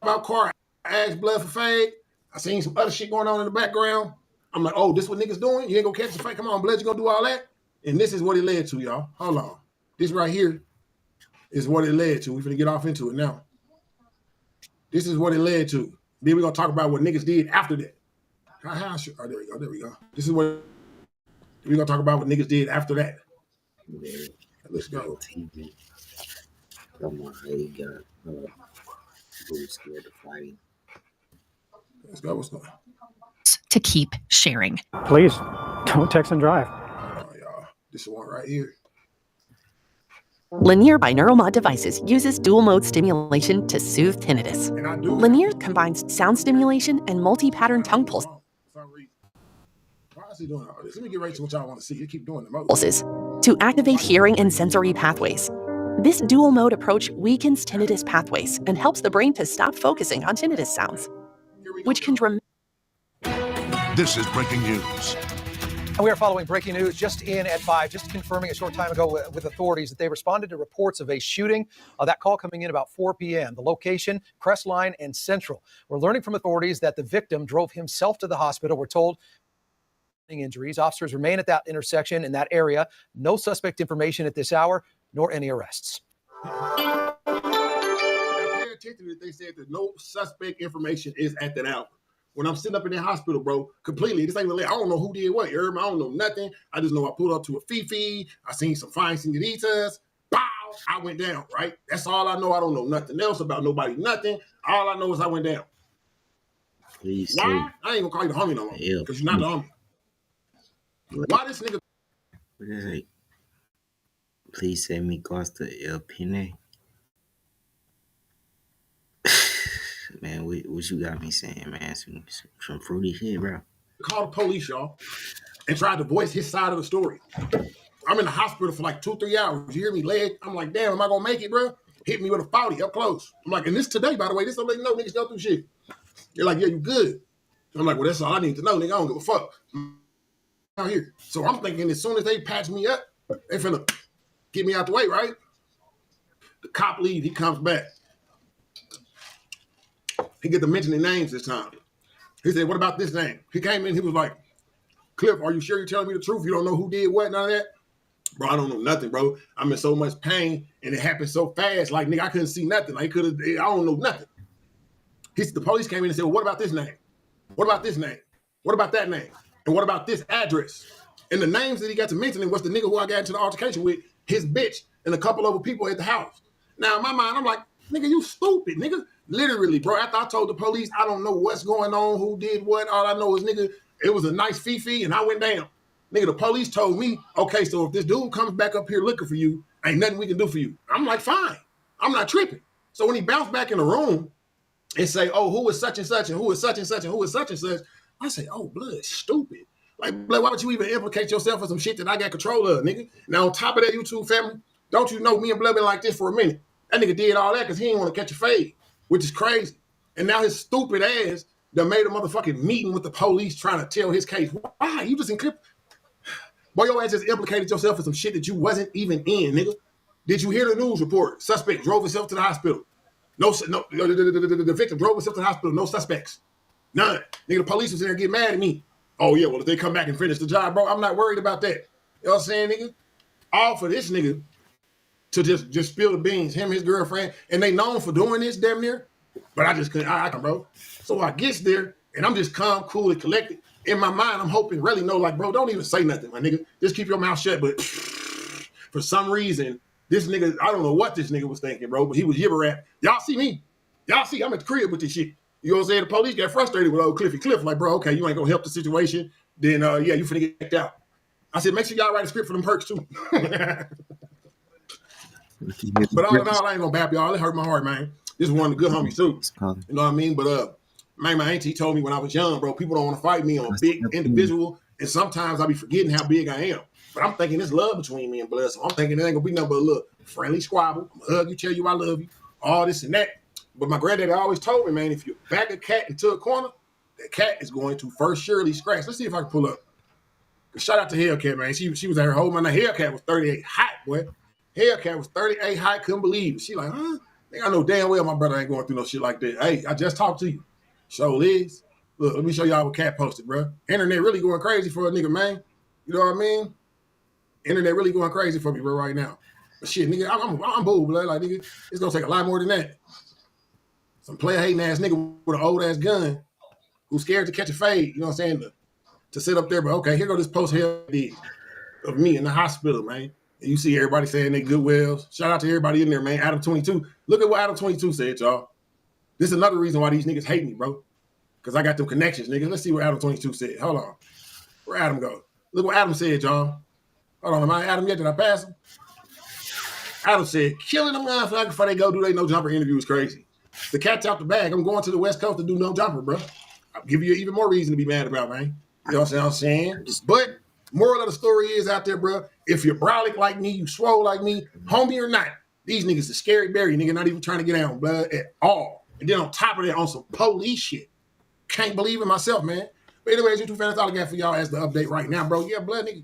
out car, I ask Blood for fade. I seen some other shit going on in the background. I'm like, oh, this what niggas doing? You ain't going to catch the fade? Come on, Blood, you going to do all that? And this is what it led to, y'all. Hold on. This right here is what it led to. We finna get off into it now. This is what it led to. Then we're going to talk about what niggas did after that. Oh, there we go. There we go. This is what we're going to talk about what niggas did after that. Yeah. Let's go. TV. Come on, how you got who's scared of fighting. Let's go. What's going on? To keep sharing. Please don't text and drive. Oh, y'all. This one right here. Linear binaural mod devices uses dual mode stimulation to soothe tinnitus. Linear combines sound stimulation and multi-pattern tongue pulses. Why is he doing all this? Let me get right to what y'all want to see. You keep doing the most. Pulses to activate hearing and sensory pathways. This dual mode approach weakens tinnitus pathways and helps the brain to stop focusing on tinnitus sounds, which can This is breaking news. And we are following breaking news just in at 5, just confirming a short time ago with authorities that they responded to reports of a shooting. That call coming in about 4 p.m. The location, Crestline and Central. We're learning from authorities that the victim drove himself to the hospital. We're told injuries. Officers remain at that intersection in that area. No suspect information at this hour, nor any arrests. Now, pay attention that they said that no suspect information is at that hour. When I'm sitting up in that hospital, bro, completely, this ain't really, I don't know who did what. You heard me? I don't know nothing. I just know I pulled up to a Fifi. I seen some fine senoritas. Bow, I went down, right? That's all I know. I don't know nothing else about nobody, nothing. All I know is I went down. Please. Why? I ain't gonna call you the homie no more. Because you're not the homie. Why this nigga? What is it? Please send me Costa El Pine. Man, what you got me saying, man? Some fruity shit, bro. Call the police, y'all, and tried to voice his side of the story. I'm in the hospital for like 2-3 hours. You hear me, leg? I'm like, damn, am I gonna make it, bro? Hit me with a 40 up close. I'm like, and this today, by the way, this don't let you know niggas go through shit. You're like, yeah, you good. I'm like, well, that's all I need to know, nigga. I don't give a fuck. Out here. So I'm thinking as soon as they patch me up, they finna get me out the way, right? The cop leaves, he comes back. He get to mentioning names this time. He said, what about this name? He came in, he was like, Kliff, are you sure you're telling me the truth? You don't know who did what, none of that? Bro, I don't know nothing, bro. I'm in so much pain, and it happened so fast. Like, nigga, I couldn't see nothing. I don't know nothing. The police came in and said, well, what about this name? What about this name? What about that name? And what about this address? And the names that he got to mentioning was the nigga who I got into the altercation with, his bitch, and a couple other people at the house. Now, in my mind, I'm like, nigga, you stupid, nigga. Literally, bro, after I told the police, I don't know what's going on, who did what. All I know is, nigga, it was a nice Fifi, and I went down. Nigga, the police told me, okay, so if this dude comes back up here looking for you, ain't nothing we can do for you. I'm like, fine. I'm not tripping. So when he bounced back in the room and say, oh, who is such and such, and who is such and such, and who is such and such, I say, oh, blood, stupid. Like, blood, why would you even implicate yourself for some shit that I got control of, nigga? Now, on top of that, YouTube family, don't you know me and Blood been like this for a minute? That nigga did all that because he didn't want to catch a fade, which is crazy. And now his stupid ass done made a motherfucking meeting with the police trying to tell his case. Why? You just encrypt. Boy, your ass just implicated yourself in some shit that you wasn't even in, nigga. Did you hear the news report? Suspect drove himself to the hospital. The victim drove himself to the hospital. No suspects. None. Nigga, the police was in there getting mad at me. Oh, yeah, well, if they come back and finish the job, bro, I'm not worried about that. You know what I'm saying, nigga? All for this nigga to just spill the beans, him, his girlfriend, and they known for doing this damn near, but I just couldn't, bro. So I gets there, and I'm just calm, cool, and collected. In my mind, I'm hoping, really know, like, bro, don't even say nothing, my nigga. Just keep your mouth shut, but for some reason, this nigga, I don't know what this nigga was thinking, bro, but he was yibber rap. Y'all see me. Y'all see, I'm at the crib with this shit. You know what I'm saying? The police got frustrated with old Cliff, like, bro, okay, you ain't gonna help the situation, then, yeah, you finna get kicked out. I said, make sure y'all write a script for them perks, too. But all in all, I ain't gonna bap y'all. It hurt my heart, man. This is one of the good homies, too. You know what I mean? But, man, my auntie told me when I was young, bro, people don't want to fight me on a big individual, and sometimes I be forgetting how big I am. But I'm thinking there's love between me and Blood, so I'm thinking there ain't gonna be nothing but a little friendly squabble. I'm gonna hug you, tell you I love you, all this and that. But my granddaddy always told me, man, if you back a cat into a corner, that cat is going to first surely scratch. Let's see if I can pull up. Shout out to Hellcat, man. She was at her home, man. Hellcat was 38 hot, boy. Hellcat was 38 hot, couldn't believe it. She like, huh? I know damn well my brother ain't going through no shit like that. Hey, I just talked to you. So Liz, look, let me show y'all what Cat posted, bro. Internet really going crazy for a nigga, man. You know what I mean? Internet really going crazy for me, bro, right now. But shit, nigga, I'm bold, blood. Like, nigga, it's gonna take a lot more than that. Some player hating ass nigga with an old ass gun who's scared to catch a fade, you know what I'm saying? To sit up there, but okay, here go this post here of me in the hospital, man. And you see everybody saying they good wells. Shout out to everybody in there, man. Adam 22. Look at what Adam 22 said, y'all. This is another reason why these niggas hate me, bro. Because I got them connections, niggas. Let's see what Adam 22 said. Hold on. Where Adam go? Look what Adam said, y'all. Hold on, am I Adam yet? Did I pass him? Adam said, killing them motherfuckers before they go do they no jumper interview is crazy. The cat's out the bag. I'm going to the West Coast to do no jumper, bro. I'll give you even more reason to be mad about, man. You know what I'm saying? But moral of the story is out there, bro. If you're brolic like me, you swole like me, homie or not, these niggas are scary berry, nigga, not even trying to get down blood at all. And then on top of that, on some police shit. Can't believe in myself, man. But anyways, YouTube fans, that's all I got for y'all as the update right now, bro. Yeah, blood, nigga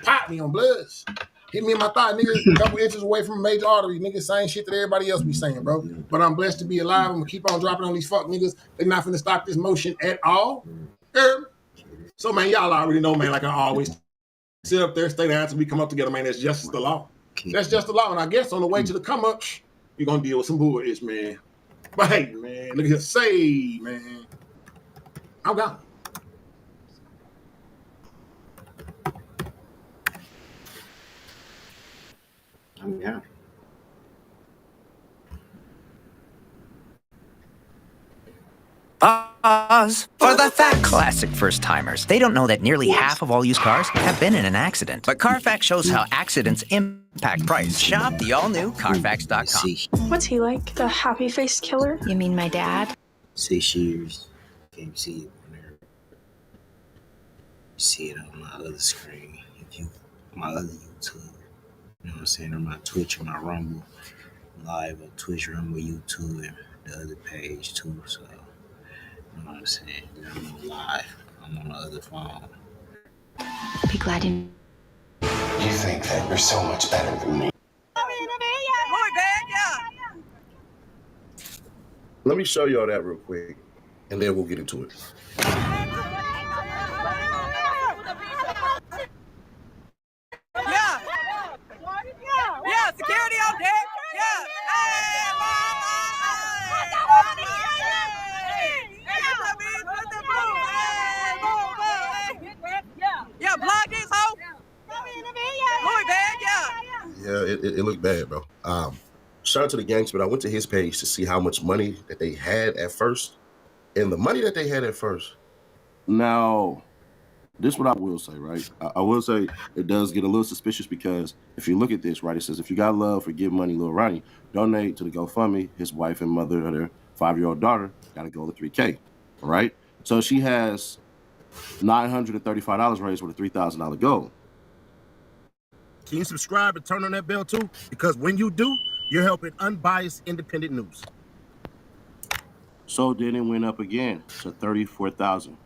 pop me on bloods. Hit me in my thigh, nigga, a couple inches away from a major artery, nigga, same shit that everybody else be saying, bro. But I'm blessed to be alive. I'm gonna keep on dropping on these fuck niggas. They're not finna stop this motion at all. So, man, y'all already know, man, like I always sit up there, stay down until we come up together, man. That's just the law. That's just the law. And I guess on the way to the come up, you're gonna deal with some bullshit, man. But hey, man, look at here. Say, man. I'm gone. Yeah. Pause for the facts. Classic first-timers. They don't know that nearly half of all used cars have been in an accident. But Carfax shows how accidents impact price. Shop the all-new Carfax.com. What's he like? The happy-faced killer? You mean my dad? 6 years. Can you see it on there? You see it on my other screen. If you, my other YouTube. You know what I'm saying? On my Twitch, on my Rumble. Live on Twitch, Rumble, YouTube, and the other page too. So, you know what I'm saying? I'm on live. I'm on the other phone. Be glad you. You think that you're so much better than me. Let me show y'all that real quick, and then we'll get into it. Yeah, security on deck. Yeah. Yeah, block this hoe. Yeah, it looked bad, bro. Shout out to the gangster, but I went to his page to see how much money that they had at first. And the money that they had at first. Now, this is what I will say, right? I will say it does get a little suspicious because if you look at this, right, it says, if you got love for Give Money Lil Ronnie, donate to the GoFundMe. His wife and mother of their 5-year-old daughter got a goal of $3K, all right? So she has $935 raised with a $3,000 goal. Can you subscribe and turn on that bell too? Because when you do, You're helping unbiased, independent news. So then it went up again to 34,000.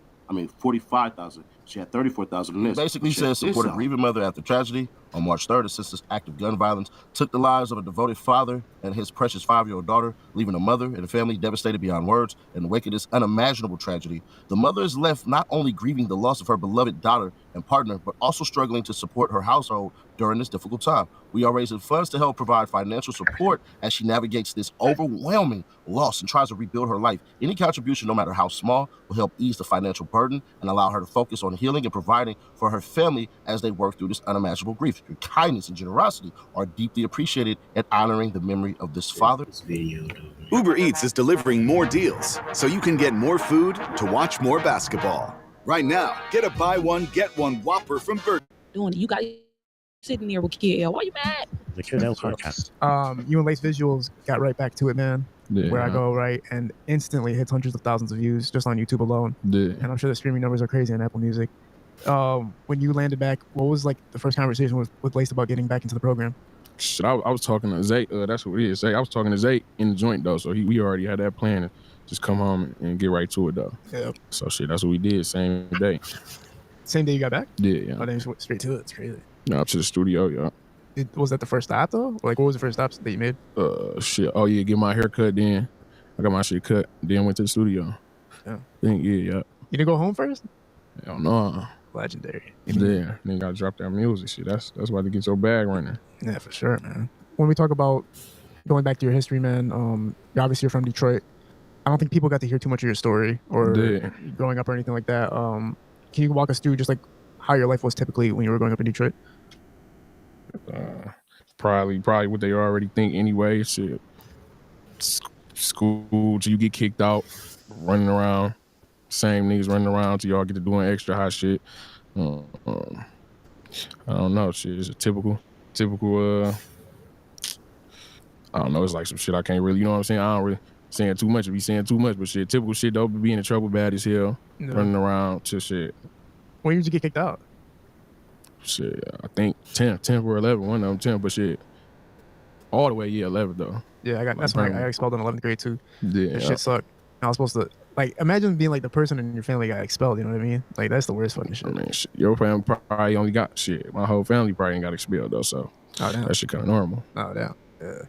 45,000. She had 34,000 in this. Basically says support a grieving mother after tragedy. On March 3rd, a senseless act of gun violence took the lives of a devoted father and his precious 5-year-old daughter, leaving a mother and a family devastated beyond words. In the wake of this unimaginable tragedy, the mother is left not only grieving the loss of her beloved daughter and partner, but also struggling to support her household during this difficult time. We are raising funds to help provide financial support as she navigates this overwhelming loss and tries to rebuild her life. Any contribution, no matter how small, will help ease the financial burden and allow her to focus on healing and providing for her family as they work through this unimaginable grief. Your kindness and generosity are deeply appreciated and honoring the memory of this father. Uber Eats is delivering more deals, so you can get more food to watch more basketball. Right now, get a buy one, get one Whopper from Burger. Doing it. You got sitting there with KL. Why you mad? The kid else podcast. You and Lace Visuals got right back to it, man. Yeah. Where I go right and instantly hits hundreds of thousands of views just on YouTube alone. Yeah. And I'm sure the streaming numbers are crazy on Apple Music. When you landed back, what was like the first conversation with Lace about getting back into the program? Shit, I was talking to Zay. That's what it is. Zay. I was talking to Zay in the joint though, so we already had that plan to just come home and get right to it though. Yeah. So shit, that's what we did. Same day. Same day you got back? Yeah. Oh, then you went straight to it. It's crazy. Up to the studio, yeah. Was that the first stop though? Like, what was the first stop that you made? Shit. Oh yeah, get my hair cut. Then I got my shit cut. Then went to the studio. Yeah. Then, yeah. You didn't go home first? Hell no. Legendary. Yeah. Then gotta drop that music shit. That's why to get your bag running. Yeah, for sure, man. When we talk about going back to your history, man, obviously you're from Detroit. I don't think people got to hear too much of your story or growing up or anything like that. Can you walk us through just like how your life was typically when you were growing up in Detroit? Probably what they already think anyway. Shit. School till you get kicked out, running around. Same niggas running around till y'all get to doing extra hot shit. I don't know, shit. It's a typical I don't know, it's like some shit I can't really, you know what I'm saying? I don't really saying too much, be saying too much, but shit, typical shit though, being in trouble bad as hell, running around to shit. When did you get kicked out? Shit, I think 10 or 11, one of them 10, but shit, all the way, 11 though. Yeah, that's when I got expelled in 11th grade too. Yeah. That shit sucked. I was supposed to, like, imagine being like the person in your family got expelled, you know what I mean? Like, that's the worst fucking shit. I mean, shit, your family probably only got shit. My whole family probably ain't got expelled though, so that shit kind of normal. Oh, damn. Yeah.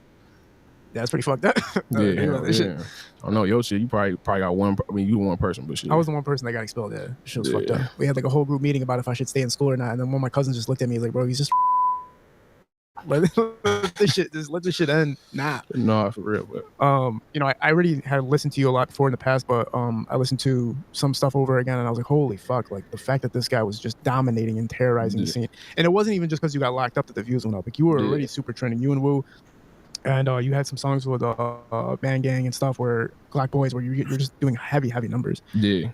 That's pretty fucked up. Yeah. I don't know, your shit, you probably got one, I mean, you one person, but shit. I was the one person that got expelled, yeah. Shit was fucked up. We had like a whole group meeting about if I should stay in school or not, and then one of my cousins just looked at me like, bro, he's just let this shit end. Nah, for real. But I already had listened to you a lot before in the past, but I listened to some stuff over again, and I was like, holy fuck! Like the fact that this guy was just dominating and terrorizing the scene, and it wasn't even just because you got locked up that the views went up. Like you were already super trending. You and Wu, and you had some songs with Band Gang and stuff where Glock Boys, where you're just doing heavy numbers. Yeah.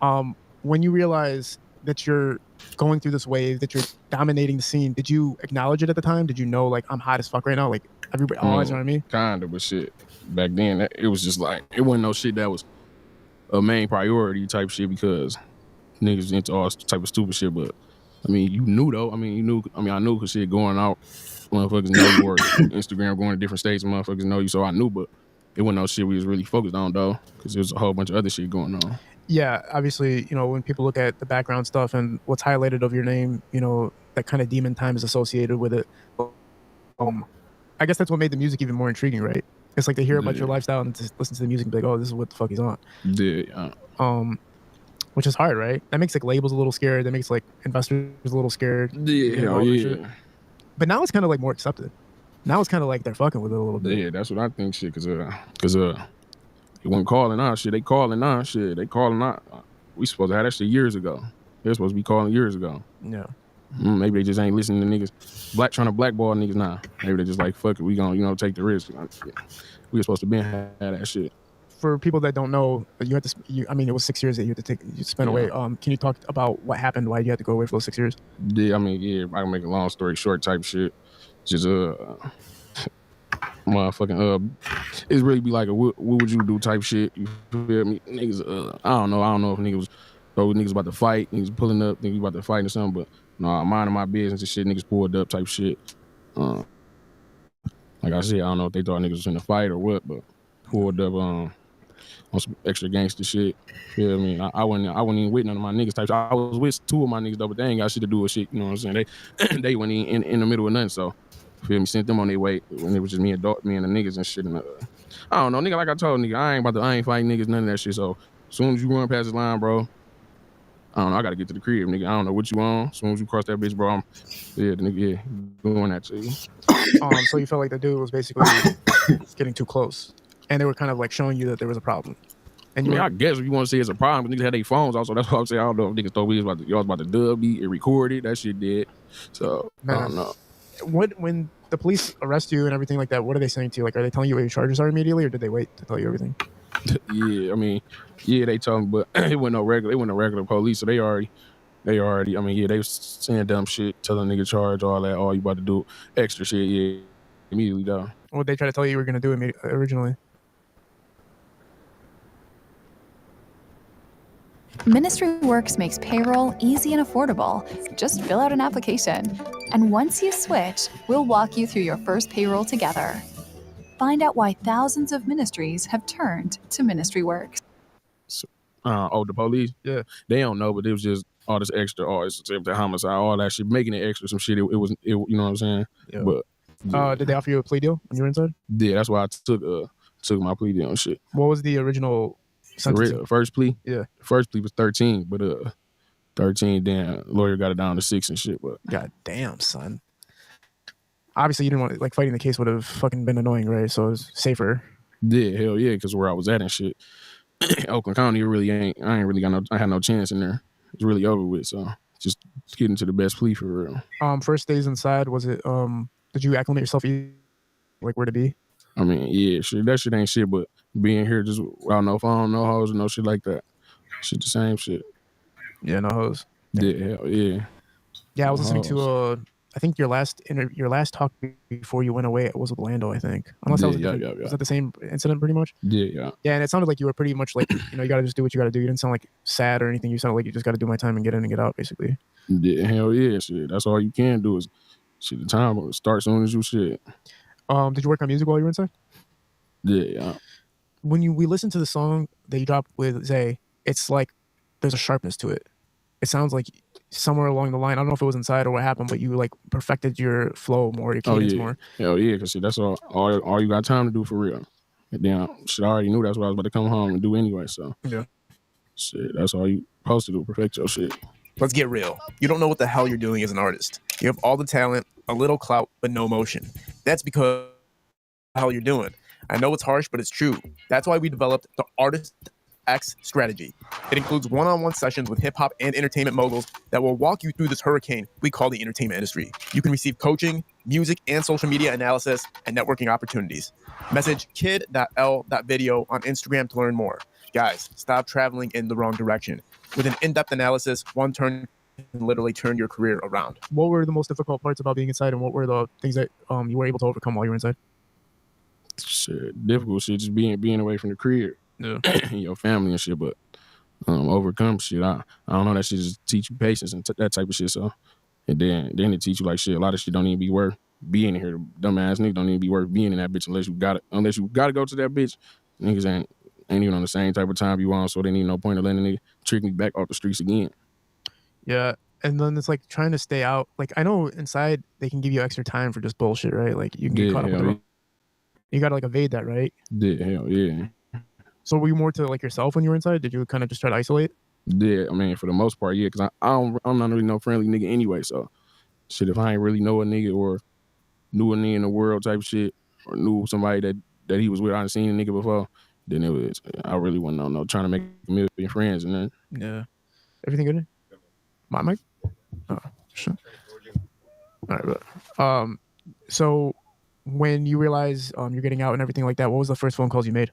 When you realize that you're going through this wave, that you're dominating the scene, did you acknowledge it at the time? Did you know, like, I'm hot as fuck right now? Like, everybody, you know what I mean? Kinda, but shit, back then, it was just like, it wasn't no shit that was a main priority type shit because niggas into all type of stupid shit, but, I mean, you knew though. I knew because shit going out, motherfuckers know you, or Instagram going to different states, motherfuckers know you, so I knew, but it wasn't no shit we was really focused on though, because there's a whole bunch of other shit going on. Yeah, obviously, when people look at the background stuff and what's highlighted of your name, that kind of demon time is associated with it. I guess that's what made the music even more intriguing, right? It's like they hear about your lifestyle and just listen to the music and be like, oh, this is what the fuck he's on. Yeah. Which is hard, right? That makes like labels a little scared. That makes like investors a little scared. Yeah. But now it's kind of like more accepted. Now it's kind of like they're fucking with it a little bit. Yeah, that's what I think, shit, because they wasn't calling our shit. They calling our shit. They calling our. We supposed to have that shit years ago. They're supposed to be calling years ago. Yeah. Maybe they just ain't listening to niggas. Trying to blackball niggas now. Maybe they just like, fuck it, we gonna take the risk. We were supposed to have that shit. For people that don't know, you had to. It was 6 years that you spent away. Can you talk about what happened? Why you had to go away for those 6 years? Yeah, I can make a long story short type shit. Just motherfucking it's really be like a what would you do type shit. You feel me? Niggas I don't know if niggas about to fight, niggas pulling up, niggas about to fight or something, but no, I'm minding my business and shit, niggas pulled up type shit. I like I said, I don't know if they thought niggas was in a fight or what, but pulled up on some extra gangster shit. Feel me? I wasn't even with none of my niggas types. I was with 2 of my niggas though, but they ain't got shit to do with shit. You know what I'm saying? They went in the middle of nothing. So feel me? Sent them on their way when it was just me and the niggas and shit. And I don't know, nigga. Like I told nigga, I ain't fighting niggas, none of that shit. So as soon as you run past this line, bro, I don't know. I gotta get to the crib, nigga. I don't know what you on. As soon as you cross that bitch, bro, the nigga, doing that to you. So you felt like the dude was basically getting too close, and they were kind of like showing you that there was a problem. And I guess if you want to say it's a problem, niggas had their phones also. That's what I'm saying. I don't know if niggas thought y'all was about to dub me and recorded. That shit did. So I don't know. When the police arrest you and everything like that, what are they saying to you? Like, are they telling you what your charges are immediately, or did they wait to tell you everything? Yeah, I mean, they told me, but it wasn't no regular police, so they already, I mean, yeah, they was saying dumb shit, telling nigga charge, all that, all you about to do, extra shit, yeah, immediately, though. What they try to tell you were going to do originally? Ministry Works makes payroll easy and affordable. Just fill out an application. And once you switch, we'll walk you through your first payroll together. Find out why thousands of ministries have turned to Ministry Works. The police? Yeah. They don't know, but it was just all this extra, it's the homicide, all that shit, making it extra, some shit. It was, you know what I'm saying? Yeah. But yeah. Did they offer you a plea deal when you were inside? Yeah, that's why I took my plea deal and shit. What was the original sentence? First plea? Yeah. First plea was 13, but 13, then lawyer got it down to 6 and shit. But God damn, son. Obviously, you didn't want, like, fighting the case would have fucking been annoying, right? So it was safer. Yeah, hell yeah, because where I was at and shit, Oakland County, I had no chance in there. It's really over with, so just getting to the best plea for real. First days inside, was it, did you acclimate yourself like where to be? I mean, yeah, shit, that shit ain't shit, but being here just without no phone, no hoes, no shit like that. Shit the same shit. Yeah, no hoes. Yeah, hell yeah. Yeah, I was listening to I think your last talk before you went away was with Lando, I think. Unless that was was that the same incident pretty much? Yeah. Yeah, and it sounded like you were pretty much like, you gotta just do what you gotta do. You didn't sound like sad or anything. You sounded like you just gotta do my time and get in and get out, basically. Yeah, hell yeah, shit. That's all you can do is shit. The time will start soon as you shit. Did you work on music while you were inside? Yeah. When we listened to the song that you dropped with Zay, it's like there's a sharpness to it. It sounds like somewhere along the line, I don't know if it was inside or what happened, but you like perfected your flow more, your cadence more. Hell yeah, because that's all you got time to do for real. And then shit, I already knew that's what I was about to come home and do anyway. So yeah, shit, that's all you supposed to do, perfect your shit. Let's get real. You don't know what the hell you're doing as an artist. You have all the talent, a little clout, but no motion. That's because of the hell you're doing. I know it's harsh, but it's true. That's why we developed the Artist X strategy. It includes one-on-one sessions with hip-hop and entertainment moguls that will walk you through this hurricane we call the entertainment industry. You can receive coaching, music, and social media analysis and networking opportunities. Message kid.l.video on Instagram to learn more. Guys, stop traveling in the wrong direction. With an in-depth analysis, one turn can literally turn your career around. What were the most difficult parts about being inside, and what were the things that you were able to overcome while you were inside? Shit, difficult shit, just being away from the crib. Yeah. Your family and shit, but overcome shit. I don't know, that shit just teach you patience and that type of shit. So, and then it teach you like shit. A lot of shit don't even be worth being in here. Dumbass niggas don't even be worth being in that bitch unless you gotta go to that bitch. Niggas ain't even on the same type of time you on, so there ain't no point of letting a nigga trick me back off the streets again. Yeah, and then it's like trying to stay out. Like I know inside they can give you extra time for just bullshit, right? Like you can get caught up with it. You gotta like evade that, right? Yeah, hell yeah. So were you more to like yourself when you were inside? Did you kind of just try to isolate? Yeah, I mean, for the most part, yeah, because I'm not really no friendly nigga anyway. So, shit, if I ain't really know a nigga or knew a nigga in the world type shit, or knew somebody that he was with, I done seen a nigga before, then I really wasn't no trying to make a million friends and then. Yeah. Everything good? My mic? Oh, sure. All right, but so when you realize you're getting out and everything like that, what was the first phone calls you made?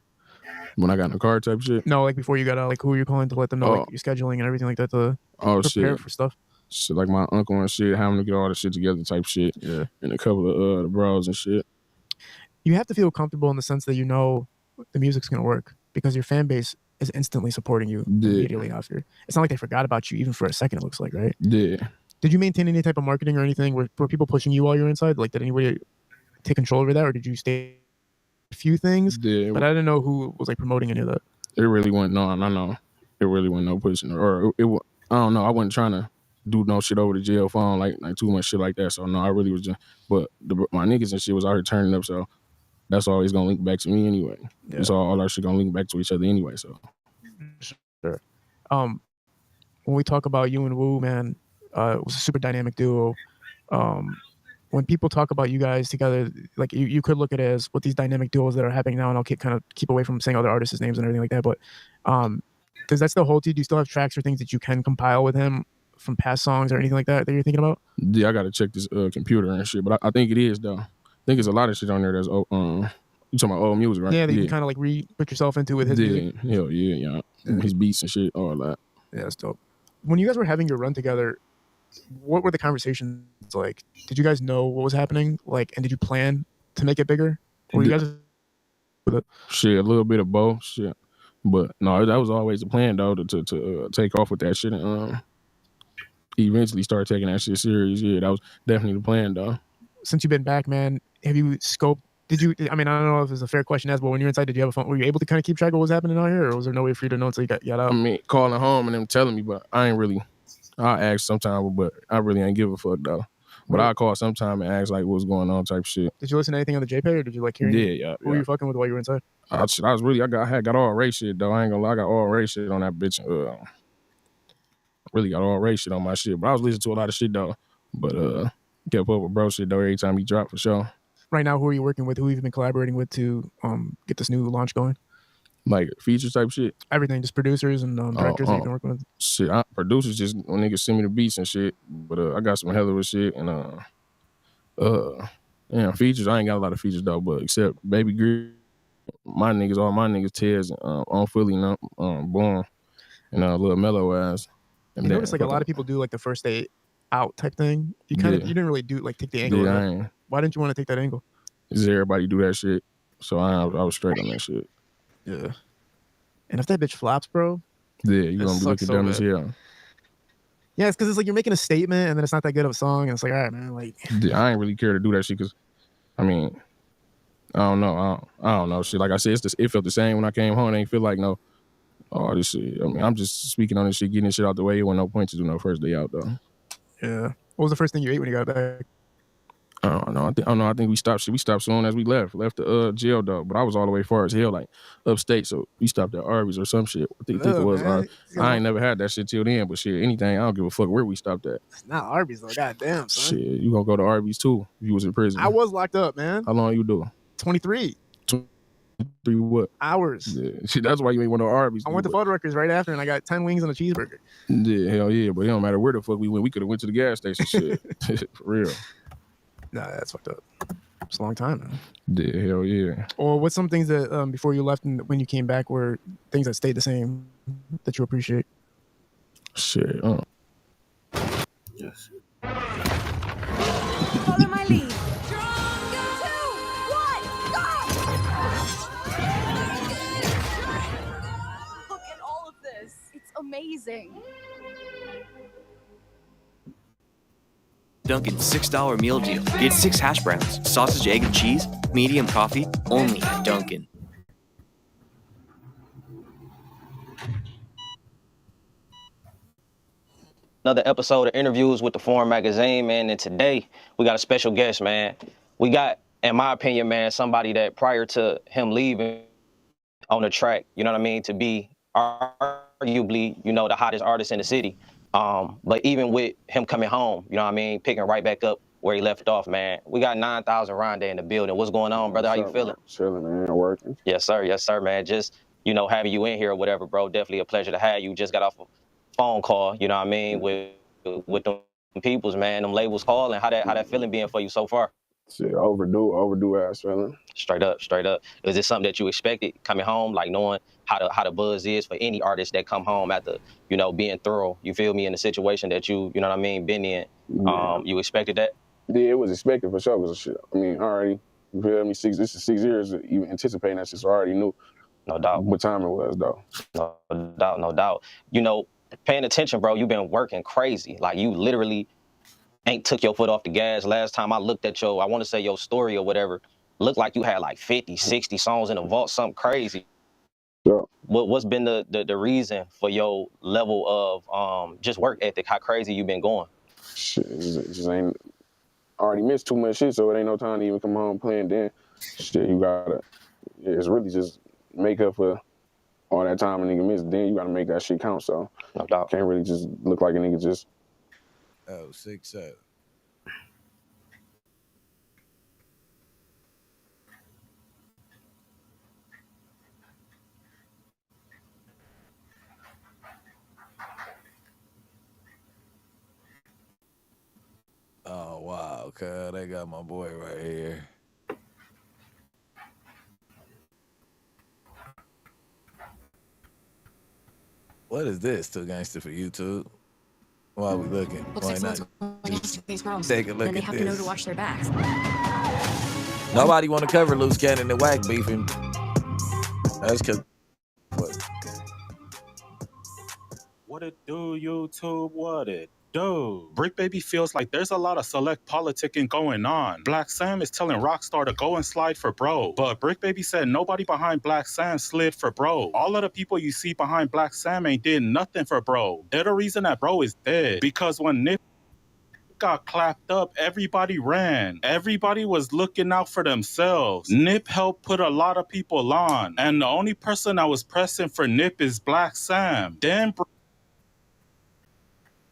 When I got in the car type shit? No, like before you got out, like who you're calling to let them know like your scheduling and everything like that to prepare for stuff. Shit, like my uncle and shit, having to get all the shit together type shit. Yeah. And a couple of the bros and shit. You have to feel comfortable in the sense that you know the music's gonna work because your fan base is instantly supporting you immediately after. It's not like they forgot about you even for a second, it looks like, right? Yeah. Did you maintain any type of marketing or anything? Were people pushing you while you were inside? Like did anybody take control over that, or did you stay a few things? Yeah, But I didn't know who was like promoting any of that. it really wasn't. No. It really wasn't no pushing, or I don't know. I wasn't trying to do no shit over the jail phone, like too much shit like that. So no, I really was just. But my niggas and shit was out here turning up, so that's always gonna link back to me anyway. Yeah. It's all our shit gonna link back to each other anyway. So. Sure. When we talk about you and Wu, man, it was a super dynamic duo. When people talk about you guys together, like you could look at it as what these dynamic duos that are happening now, and I'll keep away from saying other artists' names and everything like that. But does that still hold to you? Do you still have tracks or things that you can compile with him from past songs or anything like that you're thinking about? Yeah, I gotta check this computer and shit, but I think it is though. I think there's a lot of shit on there that's you talking about old music, right? Yeah, that you can kind of like put yourself into with his music. Hell yeah, his beats and shit, all that. Yeah, that's dope. When you guys were having your run together, what were the conversations like? Did you guys know what was happening? Like, and did you plan to make it bigger? Or you guys with it? Shit, a little bit of both, shit. But no, that was always the plan though, to take off with that shit and eventually start taking that shit serious. Yeah, that was definitely the plan though. Since you've been back, man, have you scoped? I don't know if it's a fair question to ask, but when you're inside, did you have a phone? Were you able to kind of keep track of what was happening out here, or was there no way for you to know until you got out? I mean, calling home and them telling me, but I ain't really. I ask sometime, but I really ain't give a fuck though. But I call sometime and ask like what's going on type shit. Did you listen to anything on the JPEG, or did you like hear? Yeah. Who were you fucking with while you were inside? I was really. I got all race shit though. I ain't gonna lie. I got all race shit on that bitch. Really got all race shit on my shit. But I was listening to a lot of shit though. But kept up with bro shit though every time he dropped for sure. Right now, who are you working with? Who have you been collaborating with to get this new launch going? Like features type shit? Everything, just producers and directors that you've been working with? Shit, producers just when niggas send me the beats and shit. But I got some hella with shit and features. I ain't got a lot of features though, but except Baby Grill, all my niggas, Tez, on Philly, Born, and Lil Mellow ass. And you notice like a lot of people do like the first day out type thing. You you didn't really do like take the angle. Yeah, why didn't you want to take that angle? Because everybody do that shit, so I was straight on that shit. Yeah. And if that bitch flops, bro. Yeah, you gonna be looking dumb as hell. Yeah, it's because it's like you're making a statement and then it's not that good of a song, and it's like, all right, man, like. Yeah, I ain't really care to do that shit because, I mean, I don't know. Shit, like I said, it felt the same when I came home. It ain't feel like this shit. I mean, I'm just speaking on this shit, getting this shit out the way. It wasn't no point to do no first day out though. Yeah. What was the first thing you ate when you got back? I don't know. I think we stopped shit. We stopped soon as we left the jail though. But I was all the way far as hell, like upstate. So we stopped at Arby's or some shit. I think it was. I ain't never had that shit till then. But shit, anything, I don't give a fuck where we stopped at. It's not Arby's though. Goddamn, son. Shit, you gonna go to Arby's too if you was in prison. I was locked up, man. How long you do? 23. 23 what? Hours. Yeah. Shit, that's why you ain't want no Arby's. I went to Fuddruckers right after and I got 10 wings and a cheeseburger. Yeah, hell yeah. But it don't matter where the fuck we went. We could have went to the gas station. Shit, for real. Nah, that's fucked up. It's a long time, man. Yeah, hell yeah. Or what's some things that before you left and when you came back were things that stayed the same that you appreciate? Shit. Yes. Follow my lead. 2, 1, go! Look at all of this. It's amazing. Dunkin's $6 meal deal. Get 6 hash browns, sausage, egg, and cheese, medium coffee, only at Dunkin'. Another episode of Interviews with the Foreign Magazine, man. And today we got a special guest, man. We got, in my opinion, man, somebody that prior to him leaving on the track, you know what I mean, to be arguably, the hottest artist in the city. But even with him coming home, you know what I mean, picking right back up where he left off, man. We got 9,000 Rondé in the building. What's going on, brother? How you feeling? Chilling, man. Working. Yes, sir, man. Just, having you in here or whatever, bro. Definitely a pleasure to have you. Just got off a phone call, you know what I mean, with them peoples, man. Them labels calling. How that feeling being for you so far? Shit, overdue ass feeling. Straight up. Is this something that you expected coming home, like knowing how the buzz is for any artist that come home after, being thorough, you feel me, in the situation that you know what I mean, been in? Yeah. You expected that? Yeah, it was expected for sure. Cause shit, I mean, already, you feel me, this is 6 years, even anticipating that shit, so I already knew. No doubt. What time it was, though. No doubt. Paying attention, bro, you've been working crazy. Like, you literally ain't took your foot off the gas. Last time I looked at I want to say your story or whatever, looked like you had like 50, 60 songs in the vault, something crazy. Yeah. What's been the reason for your level of just work ethic? How crazy you been going? Shit, it just ain't. I already missed too much shit, so it ain't no time to even come home playing. Then, shit, you gotta. It's really just make up for all that time a nigga missed. Then you gotta make that shit count. So no doubt. Can't really just look like a nigga just. Oh, 6-7. Oh wow, cuz they got my boy right here. What is this? Too gangster for YouTube? Why we looking? Looks Why like not? someone's going after these girls. Take a look Then they at have to know this. to watch their backs. Nobody want to cover loose cannon and whack beefing. That's because. What it do, YouTube? What it do? Brick Baby feels like there's a lot of select politicking going on. Black Sam is telling Rockstar to go and slide for bro. But Brick Baby said nobody behind Black Sam slid for bro. All of the people you see behind Black Sam ain't did nothing for bro. They're the reason that bro is dead. Because when Nip got clapped up, everybody ran. Everybody was looking out for themselves. Nip helped put a lot of people on. And the only person that was pressing for Nip is Black Sam. Then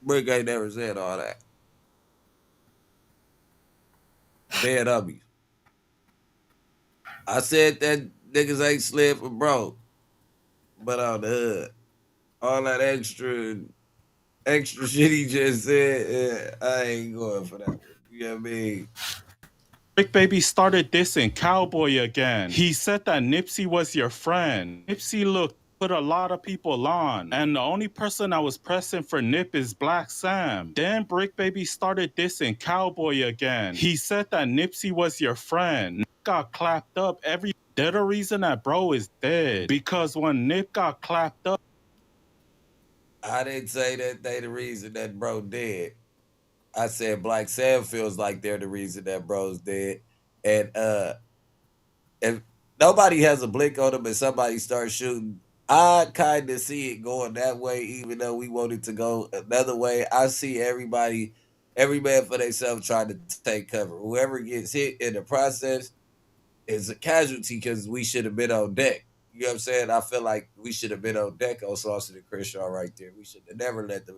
Brick ain't never said all that. Dead of me. I said that niggas ain't slid for bro. But on the hood, all that extra shit he just said, I ain't going for that one. You know what I mean? Brick Baby started dissing Cowboy again. He said that Nipsey was your friend. Nipsey put a lot of people on, and the only person that was pressing for Nip is Black Sam. Then Brick Baby started dissing Cowboy again. He said that Nipsey was your friend. Nip got clapped up They're the reason that bro is dead. Because when Nip got clapped up, I didn't say that they the reason that bro dead. I said Black Sam feels like they're the reason that bro's dead. And if nobody has a blink on them and somebody starts shooting, I kind of see it going that way, even though we wanted to go another way. I see every man for themselves trying to take cover. Whoever gets hit in the process is a casualty because we should have been on deck. You know what I'm saying? I feel like we should have been on deck on Saucy and Crenshaw right there. We should have never let the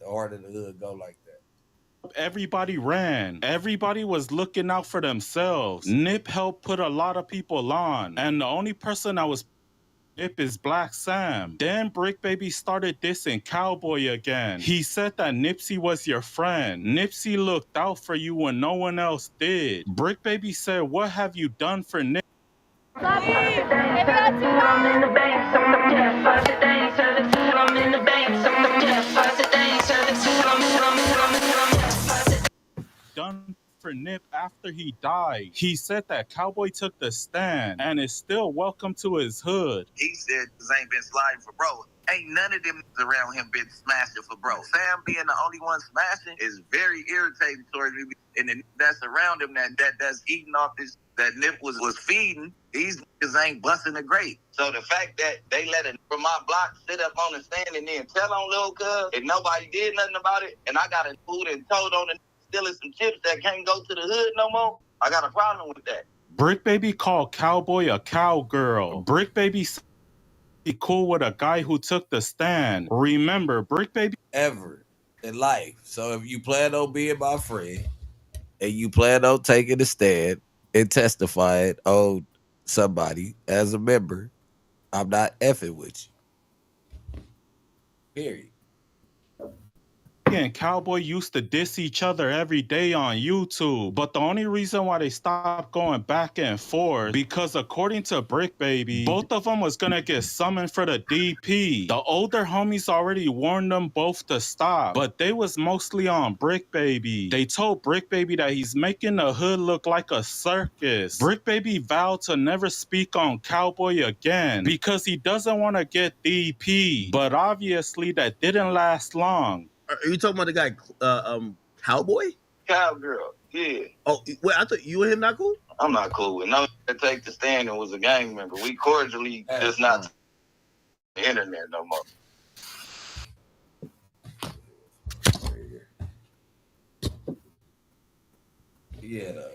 heart of the hood go like that. everybody ran. Everybody was looking out for themselves. Nip helped put a lot of people on. And the only person that was Nip is Black Sam. Then Brick Baby started dissing Cowboy again. He said that Nipsey was your friend. Nipsey looked out for you when no one else did. Brick Baby said, what have you done for Nip? Done for Nip after he died. He said that Cowboy took the stand and is still welcome to his hood. He said this ain't been sliding for bro. Ain't none of them around him been smashing for bro. Sam being the only one smashing is very irritating towards me. And the that's around him that's eating off this that Nip was feeding, these niggas ain't busting the grape. So the fact that they let a from my block sit up on the stand and then tell on Lil Cuz and nobody did nothing about it, and I got a food and told on the stealing some chips that can't go to the hood no more, I got a problem with that. Brick Baby called Cowboy a cowgirl. Brick Baby be cool with a guy who took the stand. Remember, Brick Baby ever in life. So if you plan on being my friend and you plan on taking a stand and testifying on somebody as a member, I'm not effing with you. Period. and Cowboy used to diss each other every day on YouTube, but the only reason why they stopped going back and forth because according to Brick Baby, both of them was gonna get summoned for the DP. The older homies already warned them both to stop, but they was mostly on Brick Baby. They told Brick Baby that he's making the hood look like a circus. Brick Baby vowed to never speak on Cowboy again because he doesn't want to get DP, but obviously that didn't last long. Are you talking about the guy Cowboy? Cowgirl, yeah. Oh, wait, I thought you and him not cool? I'm not cool with no that take the stand and was a gang member. We cordially just not on the internet no more. Yeah, though.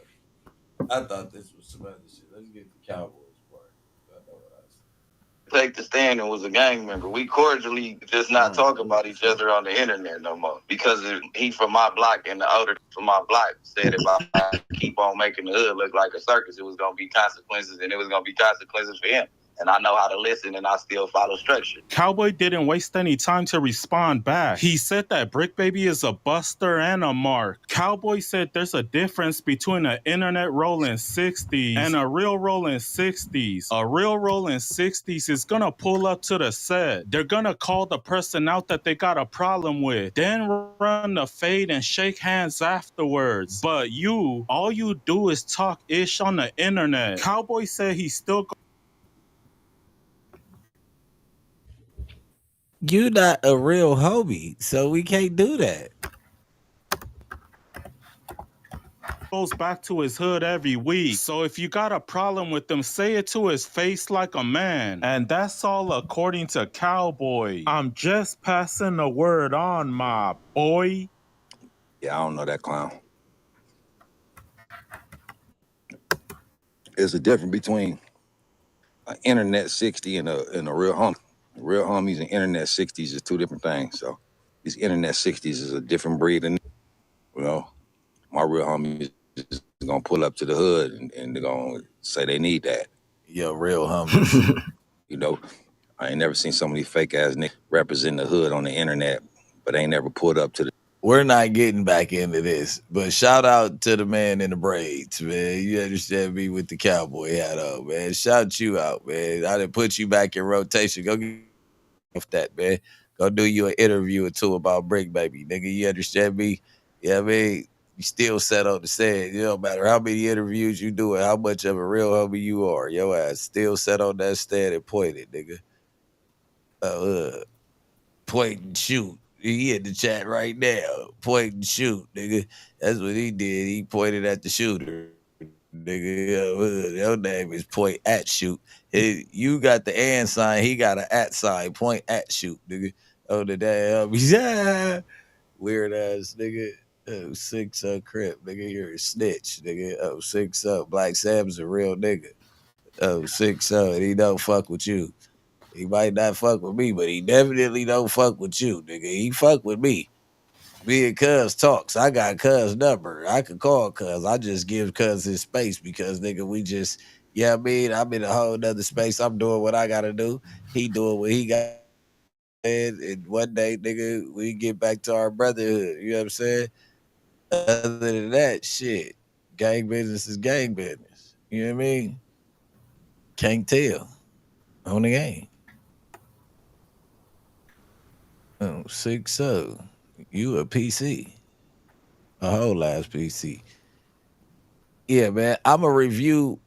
I thought this was some other shit. Let's get the Cowboys part. I know what I said. Take the stand and was a gang member. We cordially just not talk about each other on the internet no more. Because he from my block and the other from my block said if I keep on making the hood look like a circus, it was going to be consequences, and it was going to be consequences for him. And I know how to listen, and I still follow structure. Cowboy didn't waste any time to respond back. He said that Brick Baby is a buster and a mark. Cowboy said there's a difference between an internet rolling 60s and a real rolling 60s. A real rolling 60s is gonna pull up to the set. They're gonna call the person out that they got a problem with, then run the fade and shake hands afterwards. But all you do is talk ish on the internet. Cowboy said he's still You not a real homie, so we can't do that. Goes back to his hood every week. So if you got a problem with him, say it to his face like a man. And that's all according to Cowboy. I'm just passing the word on, my boy. Yeah, I don't know that clown. There's a difference between an internet 60 and a real homie. Real homies and internet 60s is two different things. So these internet 60s is a different breed. And my real homies is gonna pull up to the hood and they're gonna say they need that. Yo, real homies. I ain't never seen so many fake ass niggas represent the hood on the internet, but ain't never pulled up to the. We're not getting back into this, but shout out to the man in the braids, man. You understand me with the cowboy hat on, man. Shout you out, man. I done put you back in rotation. Go get off that, man. Go do you an interview or two about Brick Baby, nigga. You understand me? Yeah, I mean, you still set on the stand. It don't matter how many interviews you do and how much of a real homie you are. Your ass still set on that stand and pointed, nigga. Point and shoot. He in the chat right now. Point and shoot, nigga. That's what he did. He pointed at the shooter, nigga. Your name is point at shoot. You got the and sign. He got an at sign. Point at shoot, nigga. Oh, the damn. Yeah. Weird ass, nigga. Oh, 6 crip, nigga. You're a snitch, nigga. Oh, 6 Black Sam's a real nigga. Oh, 6 and he don't fuck with you. He might not fuck with me, but he definitely don't fuck with you, nigga. He fuck with me. Me and Cuz talks. I got Cuz number. I could call Cuz. I just give Cuz his space because, nigga, we just, I mean? I'm in a whole nother space. I'm doing what I got to do. He doing what he got. And one day, nigga, we get back to our brotherhood. You know what I'm saying? Other than that, shit, gang business is gang business. You know what I mean? Can't tell on the game. Oh, 6 you a PC. A whole ass PC. Yeah, man. I'ma review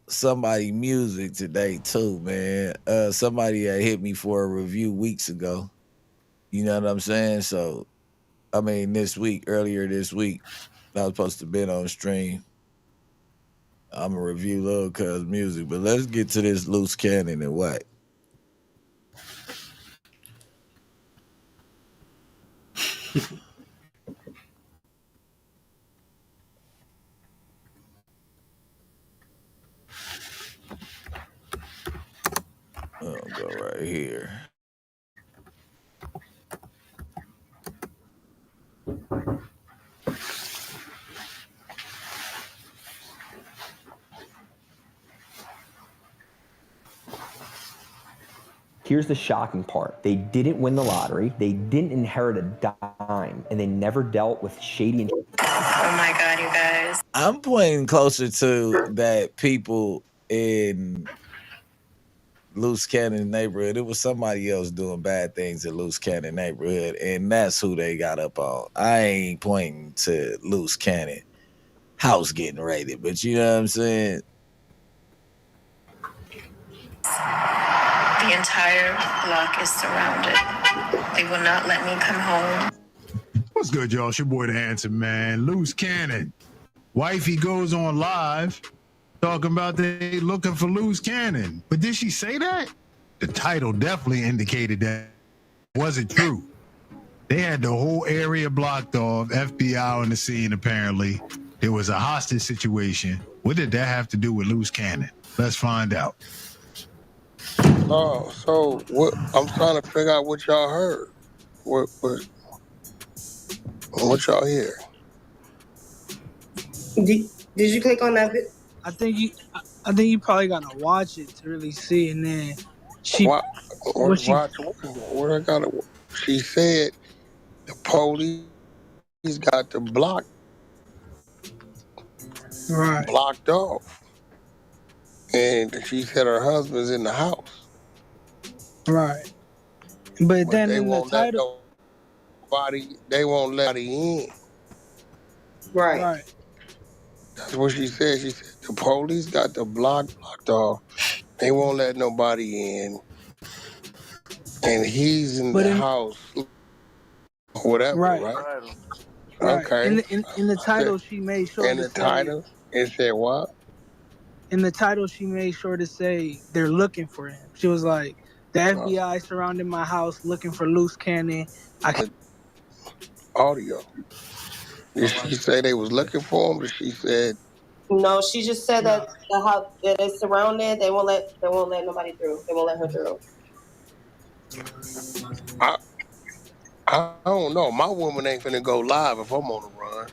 somebody music today too, man. Somebody that hit me for a review weeks ago. You know what I'm saying? So I mean earlier this week, I was supposed to been on stream. I'ma review Lil Cuz music, but let's get to this loose cannon and what. I'll go right here. Here's the shocking part. They didn't win the lottery, they didn't inherit a dime, and they never dealt with shady and... Oh my God, you guys. I'm pointing closer to that people in Loose Cannon neighborhood. It was somebody else doing bad things in Loose Cannon neighborhood, and that's who they got up on. I ain't pointing to Loose Cannon house getting raided, but you know what I'm saying? The entire block is surrounded. They will not let me come home. What's good, y'all? It's your boy, The Handsome Man. Loose Cannon. Wifey goes on live talking about they looking for Loose Cannon. But did she say that? The title definitely indicated that it wasn't true. They had the whole area blocked off, FBI on the scene apparently. There was a hostage situation. What did that have to do with Loose Cannon? Let's find out. Oh, so what? I'm trying to figure out what y'all heard. What y'all hear? Did you click on that? I think you probably gotta watch it to really see, and then What I gotta? She said the police got the block blocked off, and she said her husband's in the house. Right. But then they in the won't let title, nobody. They won't let nobody in. Right. That's what she said. She said the police got the block blocked off. They won't let nobody in, and he's in the house. Whatever, right? Okay. In the title, she made sure In to the say. title, it said what? In the title, she made sure to say they're looking for him. She was like, "The FBI surrounded my house looking for Loose Cannon." Audio. Did she say they was looking for him? Or she said No, she just said that the house that it's surrounded, they won't let nobody through. They won't let her through. I don't know. My woman ain't finna go live if I'm on the run.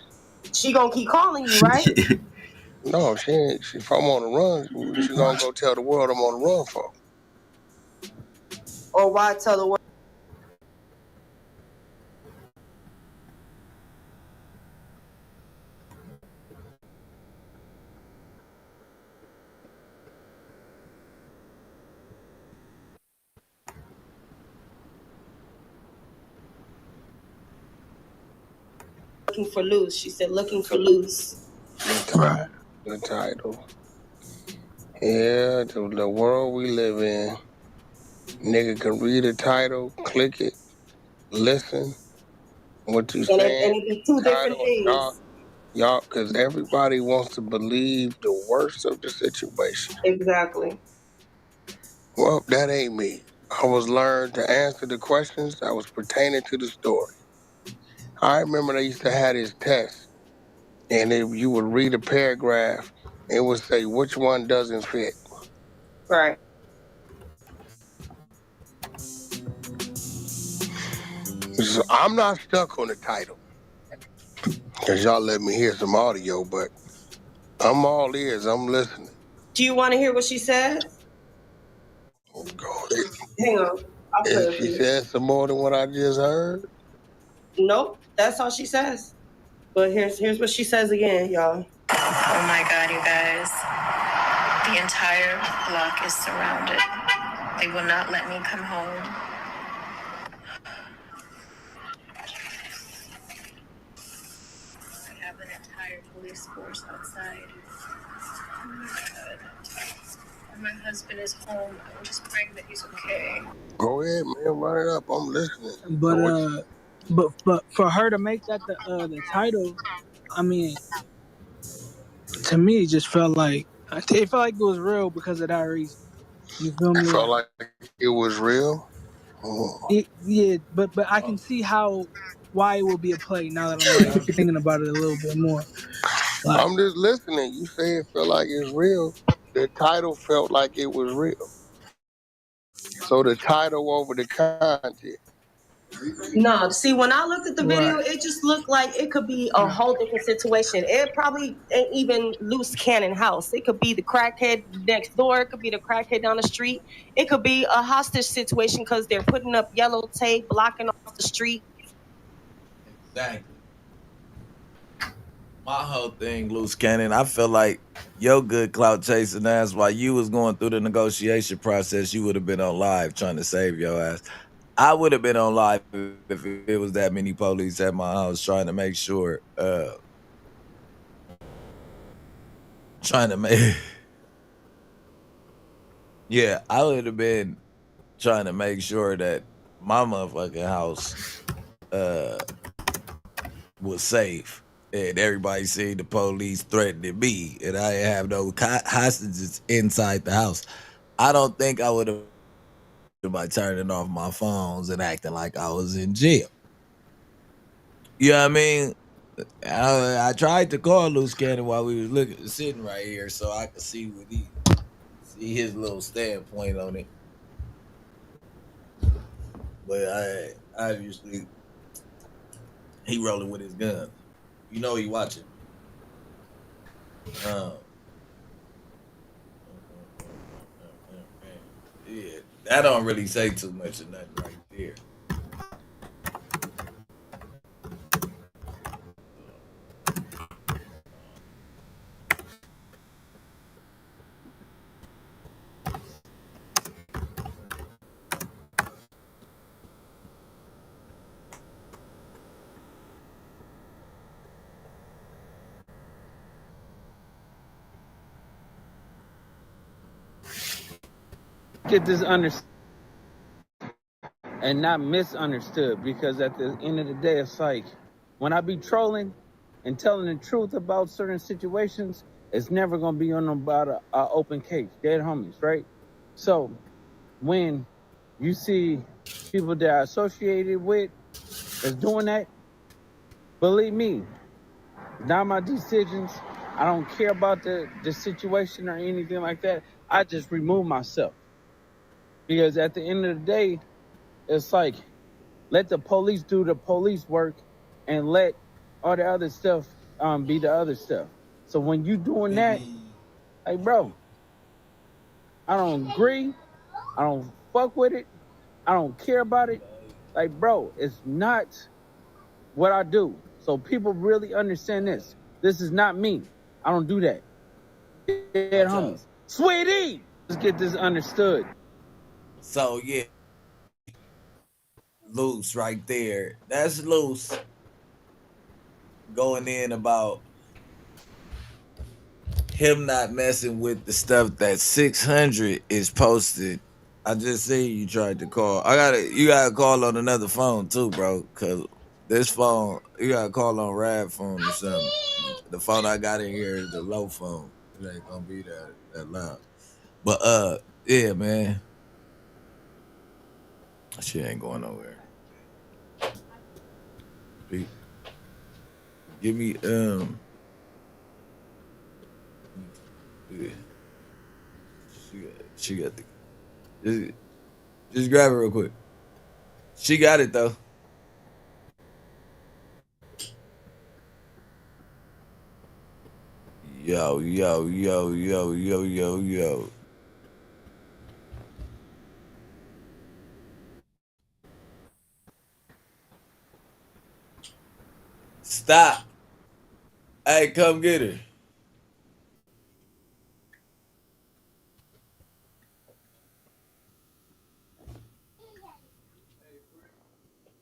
She gonna keep calling you, right? No, she ain't. If I'm on the run, she gonna go tell the world I'm on the run for. Or why tell the world? Looking for Loose. She said looking for Loose. The title. Yeah, the world we live in. Nigga can read the title, click it, listen. What you saying? And it be two different things. Y'all, because everybody wants to believe the worst of the situation. Exactly. Well, that ain't me. I was learned to answer the questions that was pertaining to the story. I remember they used to have this test, and you would read a paragraph, and it would say which one doesn't fit. Right. So I'm not stuck on the title, because y'all let me hear some audio, but I'm all ears. I'm listening. Do you want to hear what she said? Go ahead. Hang on. I'll play And it for she you. said some more than what I just heard? Nope, that's all she says. But here's what she says again, y'all. Oh my God, you guys. The entire block is surrounded. They will not let me come home. I have an entire police force outside. Oh my God. And my husband is home. I'm just praying that he's okay. Go ahead, man. Run it up. I'm listening. But for her to make that the title, I mean, to me, it just felt like it was real because of that reason. You feel me? It felt like it was real. Oh. Yeah, but I can see why it would be a play now that I'm like thinking about it a little bit more. I'm just listening. You say it felt like it's real. The title felt like it was real. So the title over the content. No, see, when I looked at the video, it just looked like it could be a whole different situation. It probably ain't even Loose Cannon house. It could be the crackhead next door. It could be the crackhead down the street. It could be a hostage situation because they're putting up yellow tape, blocking off the street. Exactly. My whole thing, Loose Cannon, I feel like your good clout chasing ass while you was going through the negotiation process, you would have been on live trying to save your ass. I would have been on live if it was that many police at my house trying to make sure, yeah, I would have been trying to make sure that my motherfucking house, was safe. And everybody seen the police threatening me, and I didn't have no hostages inside the house. I don't think I would have by turning off my phones and acting like I was in jail. You know what I mean? I tried to call Loose Cannon while we was sitting right here, so I could see what he see his little standpoint on it. But I obviously he rolling with his gun. You know he watching. Yeah, that don't really say too much of nothing right there. Get this understood and not misunderstood, because at the end of the day, it's like when I be trolling and telling the truth about certain situations, it's never gonna be on about a open case, dead homies, right? So when you see people that are associated with that's doing that, believe me, not my decisions. I don't care about the situation or anything like that. I just remove myself, because at the end of the day, it's like, let the police do the police work and let all the other stuff be the other stuff. So when you doing that, like, bro, I don't agree. I don't fuck with it. I don't care about it. Like, bro, it's not what I do. So people really understand this. This is not me. I don't do that. Dead homies. Sweetie! Let's get this understood. So yeah, Loose right there. That's Loose going in about him not messing with the stuff that 600 is posted. I just see you tried to call. You gotta call on another phone too, bro. Cause this phone, you gotta call on Rad phone or something. The phone I got in here is the low phone. It ain't gonna be that loud. But yeah, man. Shit ain't going nowhere. Give me yeah. She got the just grab it real quick. She got it though. Yo. Stop. Hey, come get her.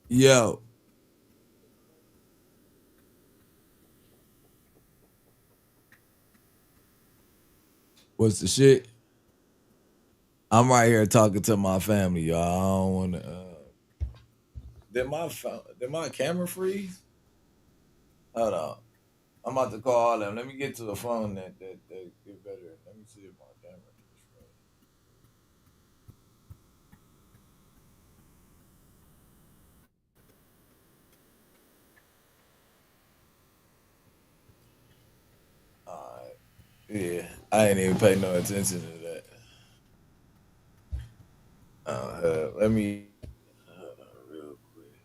Yo. What's the shit? I'm right here talking to my family, y'all. I don't want to. Did my camera freeze? Hold on. I'm about to call all them. Let me get to the phone that get better. Let me see if my camera just froze. All right. Yeah, I ain't even pay no attention to that. Let me real quick.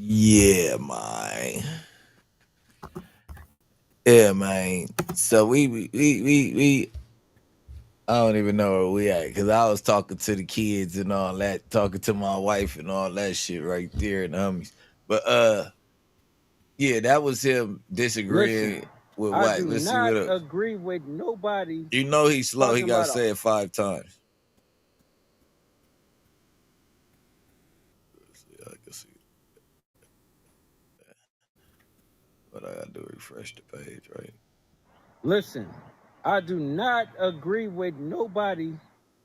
Yeah, man. Yeah, man. So we I don't even know where we at, because I was talking to the kids and all that, talking to my wife and all that shit right there and homies. But Yeah, that was him disagreeing Listen, with I Wack. do Let's see not what. agree with nobody You know he's slow. He talking got to about say it 5 times. Let's see, I can see. But I got to refresh the page, right? Listen, I do not agree with nobody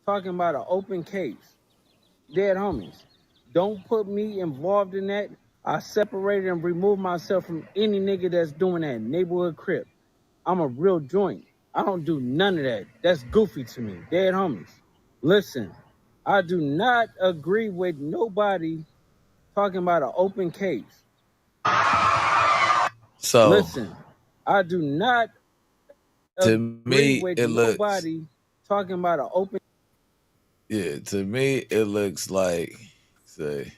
talking about an open case. Dead homies. Don't put me involved in that. I separated and removed myself from any nigga that's doing that. Neighborhood crip. I'm a real joint. I don't do none of that. That's goofy to me. Dead homies. Listen, I do not agree with nobody talking about an open case. So Listen, I do not to agree me, with it looks. nobody talking about an open. Yeah, to me, it looks like, say,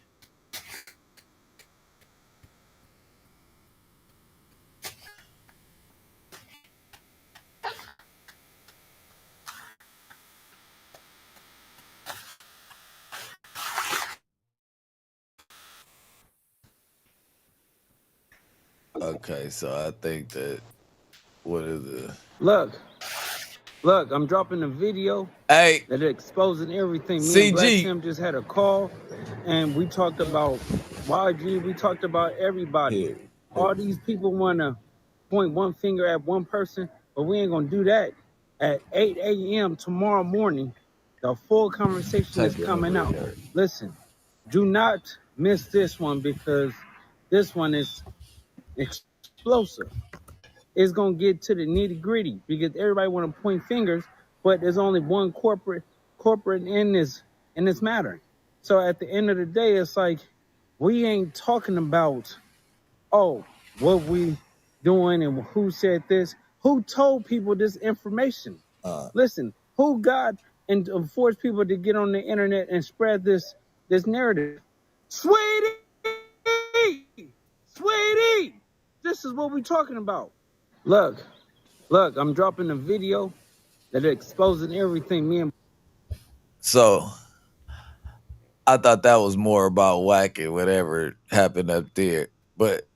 okay, so I think that, what is it? Look, I'm dropping a video Hey, that exposing everything. Me and Black CG. Sam just had a call, and we talked about YG. We talked about everybody. Here. All these people want to point one finger at one person, but we ain't gonna do that. At 8 a.m. tomorrow morning, the full conversation is Type your coming number in out. there. Listen, do not miss this one because this one is explosive. It's gonna get to the nitty gritty because everybody want to point fingers, but there's only one corporate in this matter. So at the end of the day, it's like we ain't talking about what we doing and who said this, who told people this information. Listen, who got and forced people to get on the internet and spread this narrative. Sweetie, this is what we talking about. Look, I'm dropping a video that exposing everything. Me and So I thought that was more about whacking whatever happened up there. But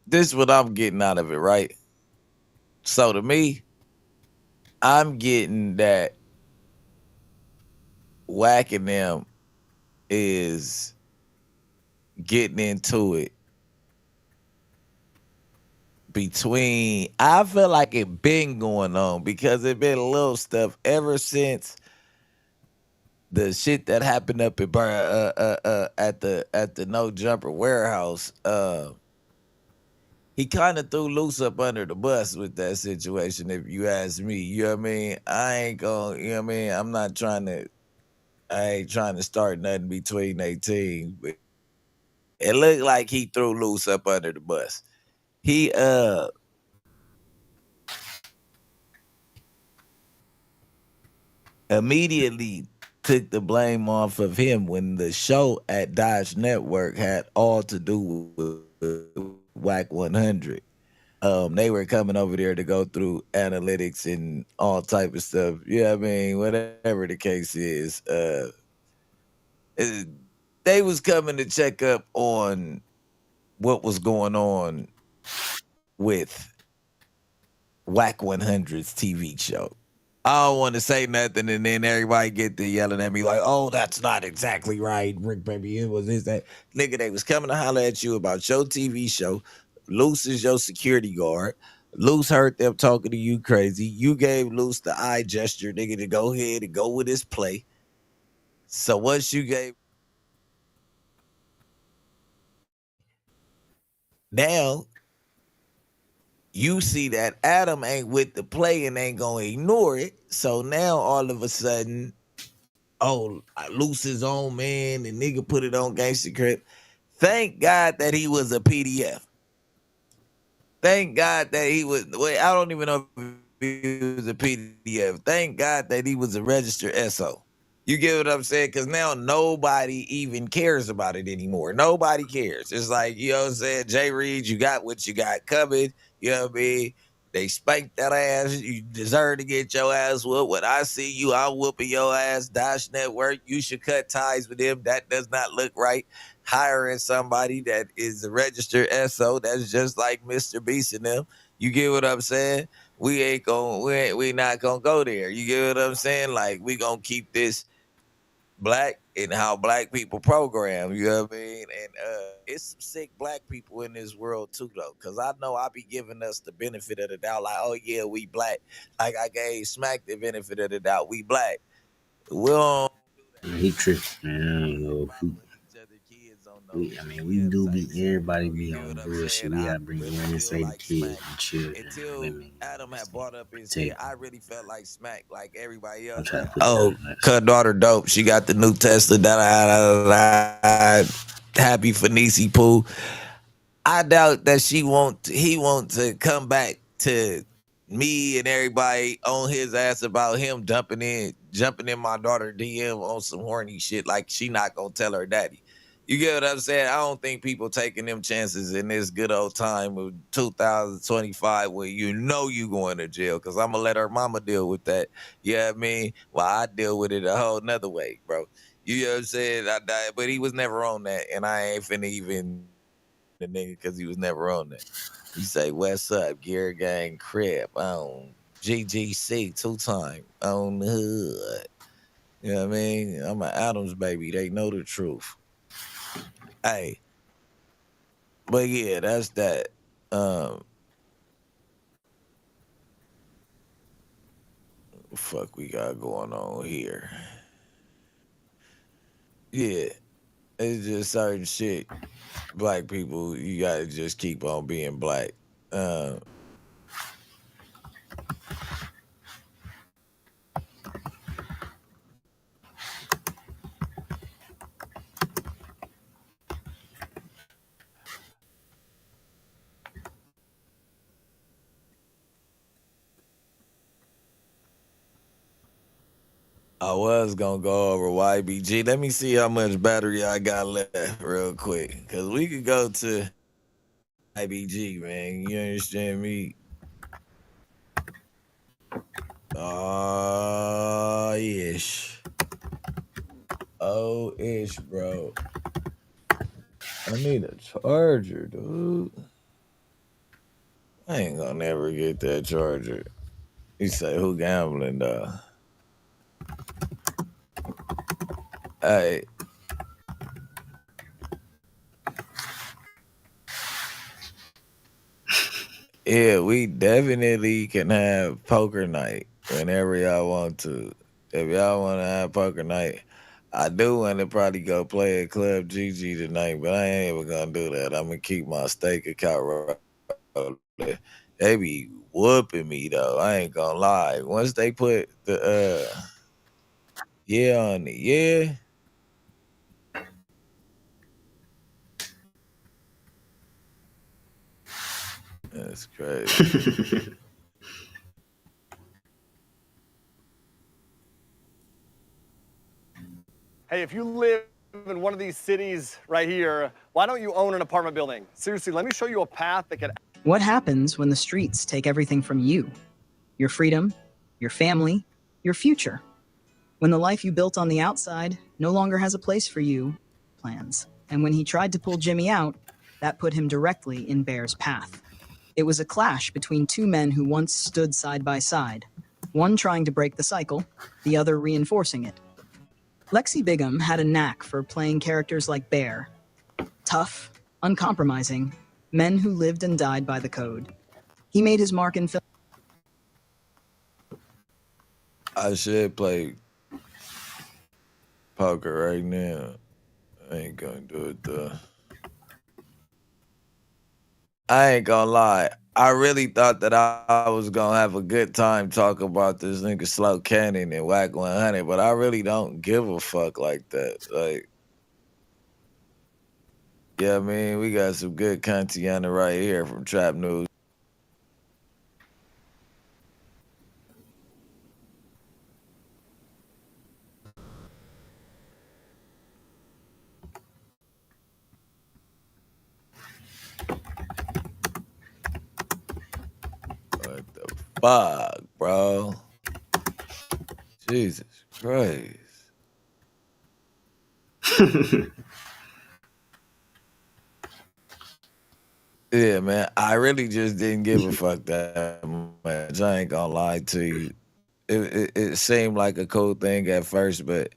this is what I'm getting out of it, right? So to me, I'm getting that whacking them is getting into it between, I feel like it been going on because it been little stuff ever since the shit that happened up at at the No Jumper warehouse. He kind of threw loose up under the bus with that situation, if you ask me. You know what I mean? I ain't gonna, you know what I mean? I ain't trying to start nothing between they team, but it looked like he threw loose up under the bus. He immediately took the blame off of him when the show at Dodge Network had all to do with WAC 100. They were coming over there to go through analytics and all type of stuff. Yeah, I mean, whatever the case is, they was coming to check up on what was going on with WAC 100's TV show. I don't want to say nothing, and then everybody get to yelling at me like, "Oh, that's not exactly right, Rick, baby. It was this, that." Nigga, they was coming to holler at you about your TV show. Luce is your security guard. Luce heard them talking to you crazy. You gave Luce the eye gesture, nigga, to go ahead and go with his play. So once you gave, now you see that Adam ain't with the play and ain't gonna ignore it. So now all of a sudden, oh, Luce his own man, and nigga put it on Gangsta Crip. Thank God that he was a PDF. Thank God that he was, wait, I don't even know if he was a PDF. Thank God that he was a registered SO. You get what I'm saying? Because now nobody even cares about it anymore. Nobody cares. It's like, you know what I'm saying? Jay Reed, you got what you got coming. You know what I mean? They spanked that ass. You deserve to get your ass whooped. When I see you, I'm whooping your ass. Dash Network, you should cut ties with him. That does not look right. Hiring somebody that is a registered SO, that's just like Mr. Beast and them. You get what I'm saying? We not gonna go there. You get what I'm saying? Like, we gonna keep this black and how black people program, you know what I mean? And it's some sick black people in this world too, though, because I know I be giving us the benefit of the doubt, like, oh yeah, we black. Like I gave Smack the benefit of the doubt, we black. We don't He tripping, man. I don't know if we do be, everybody be on bullshit. We gotta bring women, say the kids, and children, until women. Adam had brought up his Protect head. I really felt like Smack, like everybody I'm else. trying to put Oh, her daughter dope. She got the new Tesla. Happy for Niecy Pooh. I doubt that he want to come back to me and everybody on his ass about him jumping in my daughter DM on some horny shit. Like, she not gonna tell her daddy. You get what I'm saying? I don't think people taking them chances in this good old time of 2025 where you know you going to jail, because I'm gonna let her mama deal with that. You know what I mean? Well, I deal with it a whole nother way, bro. You know what I'm saying? I died, but he was never on that, and I ain't finna even the nigga because he was never on that. You say, what's up, Gear Gang Crib on GGC 2-time on the hood. You know what I mean? I'm an Adams baby. They know the truth. Hey. But yeah, that's that. Fuck we got going on here. Yeah. It's just certain shit. Black people, you gotta just keep on being black. I was gonna go over YBG. Let me see how much battery I got left real quick. Cause we could go to YBG, man. You understand me? Oh, ish. Oh, ish, bro. I need a charger, dude. I ain't gonna never get that charger. You say, who gambling, though? Hey. Yeah, we definitely can have poker night whenever y'all want to. If y'all want to have poker night, I do want to probably go play at Club GG tonight, but I ain't even gonna do that. I'm gonna keep my stake account rolling. They be whooping me though. I ain't gonna lie. Once they put the yeah on it, yeah. That's crazy. Hey, if you live in one of these cities right here, why don't you own an apartment building? Seriously, let me show you a path that could... What happens when the streets take everything from you? Your freedom, your family, your future. When the life you built on the outside no longer has a place for you, plans. And when he tried to pull Jimmy out, that put him directly in Bear's path. It was a clash between two men who once stood side by side, one trying to break the cycle, the other reinforcing it. Lexi Bigham had a knack for playing characters like Bear. Tough, uncompromising, men who lived and died by the code. He made his mark in film. I should play poker right now. I ain't gonna do it though. I ain't gonna lie. I really thought that I was gonna have a good time talking about this nigga Slow Cannon and Whack 100, but I really don't give a fuck like that. Like, yeah, I mean, we got some good content right here from Trap News. Fuck, bro. Jesus Christ. Yeah, man. I really just didn't give a fuck that much. I ain't gonna lie to you. It seemed like a cool thing at first, but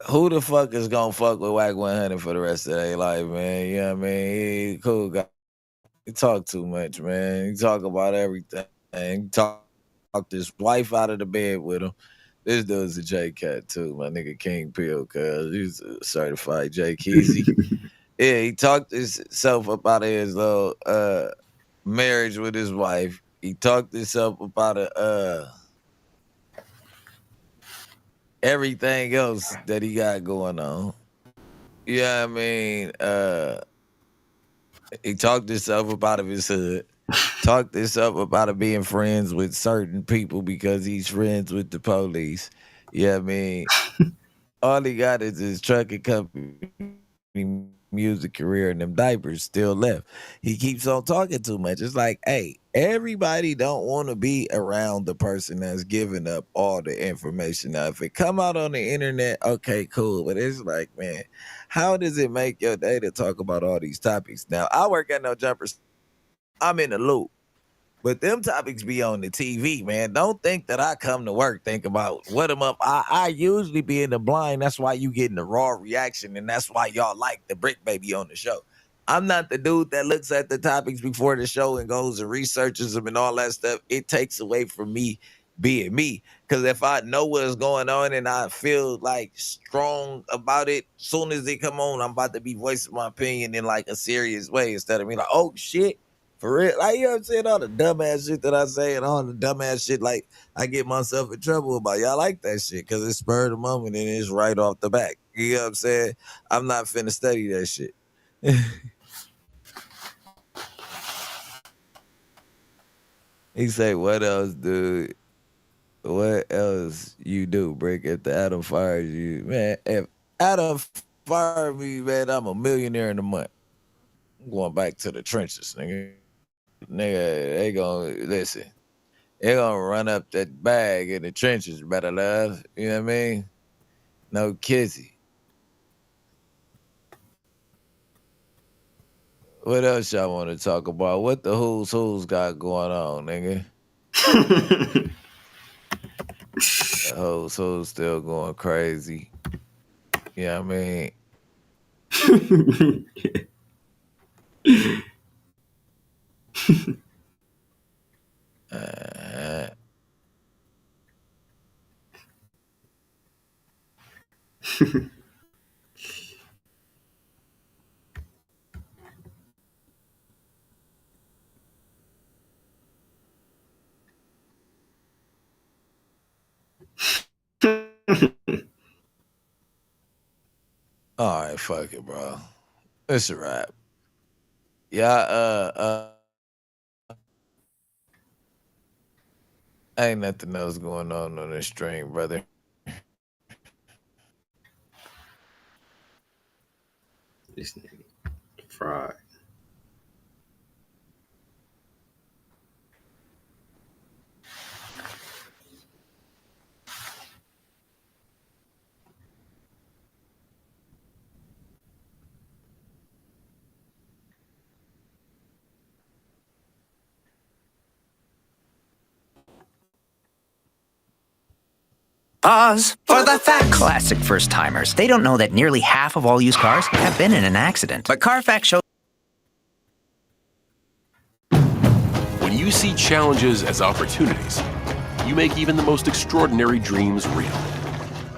who the fuck is gonna fuck with Whack 100 for the rest of their life, man? You know what I mean? He cool guy. He talk too much, man. He talk about everything. He talk his wife out of the bed with him. This dude's a J Cat too, my nigga King Peel, cuz he's a certified J Keezy. Yeah, he talked himself up out of his little marriage with his wife. He talked himself about everything else that he got going on. Yeah, I mean, he talked himself up out of his hood. Talked himself about it being friends with certain people because he's friends with the police. Yeah, I mean, all he got is his trucking company music career and them diapers still left. He keeps on talking too much. It's like, hey, everybody don't want to be around the person that's giving up all the information. Now, if it come out on the internet, okay, cool. But it's like, man, how does it make your day to talk about all these topics? Now, I work at No Jumpers. I'm in the loop. But them topics be on the TV, man. Don't think that I come to work think about what am up. I usually be in the blind. That's why you getting the raw reaction, and that's why y'all like the Brick Baby on the show. I'm not the dude that looks at the topics before the show and goes and researches them and all that stuff. It takes away from me being me. Because if I know what's going on and I feel like strong about it, soon as they come on, I'm about to be voicing my opinion in like a serious way instead of being like, oh shit. For real, like, you know what I'm saying? All the dumbass shit that I say and all the dumbass shit, like, I get myself in trouble about. Y'all like that shit because it's spur of the moment and it's right off the back. You know what I'm saying? I'm not finna study that shit. He say, what else, dude? What else you do, Brick, if the Adam fires you? Man, if Adam fired me, man, I'm a millionaire in a month. I'm going back to the trenches, nigga. Nigga, they gonna listen. They gonna run up that bag in the trenches, better love. You know what I mean? No kissy. What else y'all want to talk about? What the who's got going on, nigga? The who's still going crazy. You know what I mean? All right, fuck it, bro. It's a wrap. Yeah, ain't nothing else going on the stream, brother. This nigga fried. Pause for the facts. Classic first-timers. They don't know that nearly half of all used cars have been in an accident. But Carfax shows... When you see challenges as opportunities, you make even the most extraordinary dreams real.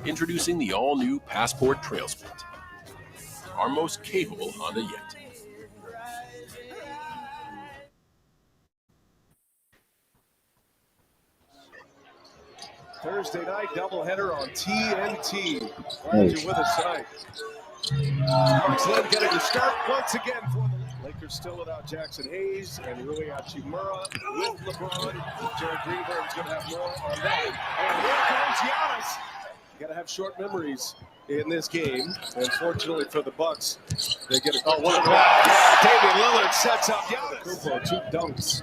Introducing the all-new Passport Trail Sport, our most capable Honda yet. Thursday night doubleheader on TNT. Glad you're with us tonight. Marks Lynn getting the start once again for the Lakers still without Jackson Hayes and Rui Hachimura with LeBron. Jared Greenberg's going to have more on that. And here comes Giannis. You got to have short memories in this game. And fortunately for the Bucks, they get a call. Damian Lillard sets up Giannis. Two dunks.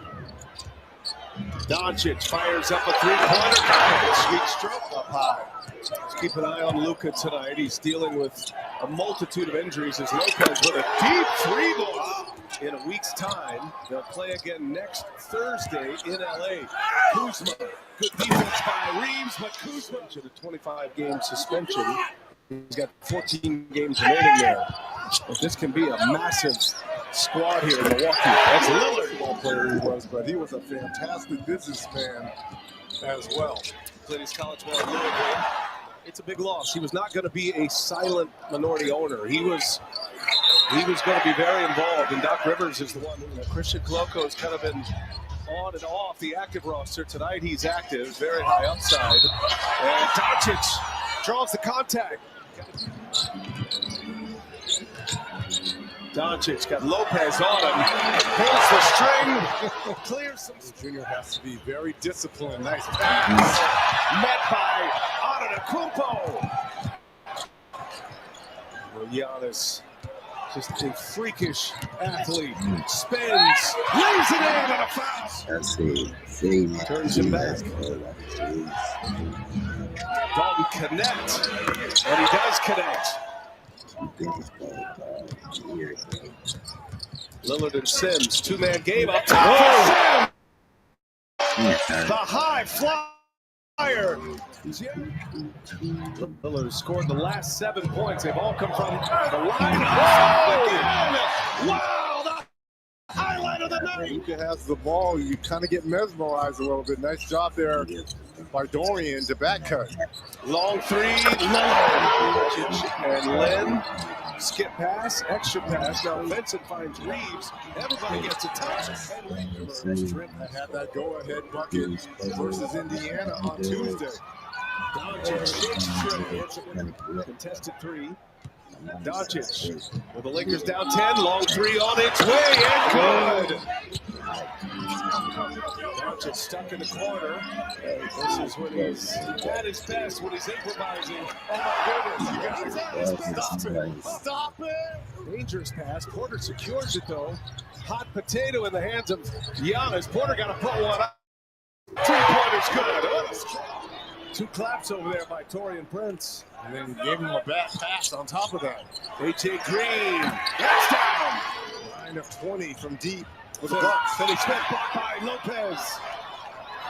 Doncic fires up a three-pointer. Sweet stroke up high. Let's keep an eye on Luka tonight. He's dealing with a multitude of injuries as Lopez with a deep three ball. In a week's time, they'll play again next Thursday in LA. Kuzma, good defense by Reeves, but Kuzma in a 25-game suspension. He's got 14 games remaining there. But this can be a massive squad here in Milwaukee. That's Lillard. Ball player he was, but he was a fantastic businessman as well. Played his college ball in Louisville. It's a big loss. He was not going to be a silent minority owner. He was going to be very involved, and Doc Rivers is the one. Christian Coloco has kind of been on and off the active roster. Tonight he's active, very high upside. And Doncic draws the contact. Doncic got Lopez on him, pulls the string, clears some. Junior has to be very disciplined. Nice pass. Met by Antetokounmpo. Well, Giannis, just a freakish athlete, spins, lays it in on a foul. Turns him back. Dalton connect, and he does connect. Lillard and Sims, two-man game up top. The high flyer. Lillard scored the last 7 points. They've all come from the line. Wow, the highlight of the night. Luka has the ball. You kind of get mesmerized a little bit. Nice job there by Dorian to back cut. Long three, Lillard. And Len, skip pass, extra pass. Now Vincent finds Reeves. Everybody gets a touch. Had that go-ahead bucket versus Indiana on Tuesday. Doncic, contested three. Doncic with the Lakers down 10. Long three on its way and good. Doncic stuck in the corner. This is when he's at his best, when he's improvising. Oh my goodness, you guys. Stop it. Dangerous pass. Porter secures it though. Hot potato in the hands of Giannis. Porter got to put one up. 3-pointer's good. Two claps over there by Taurean Prince. And then gave him a back pass on top of that. A.J. Green, that's down. 9 of 20 from deep with the the Bucks. Finney Smith blocked by Lopez.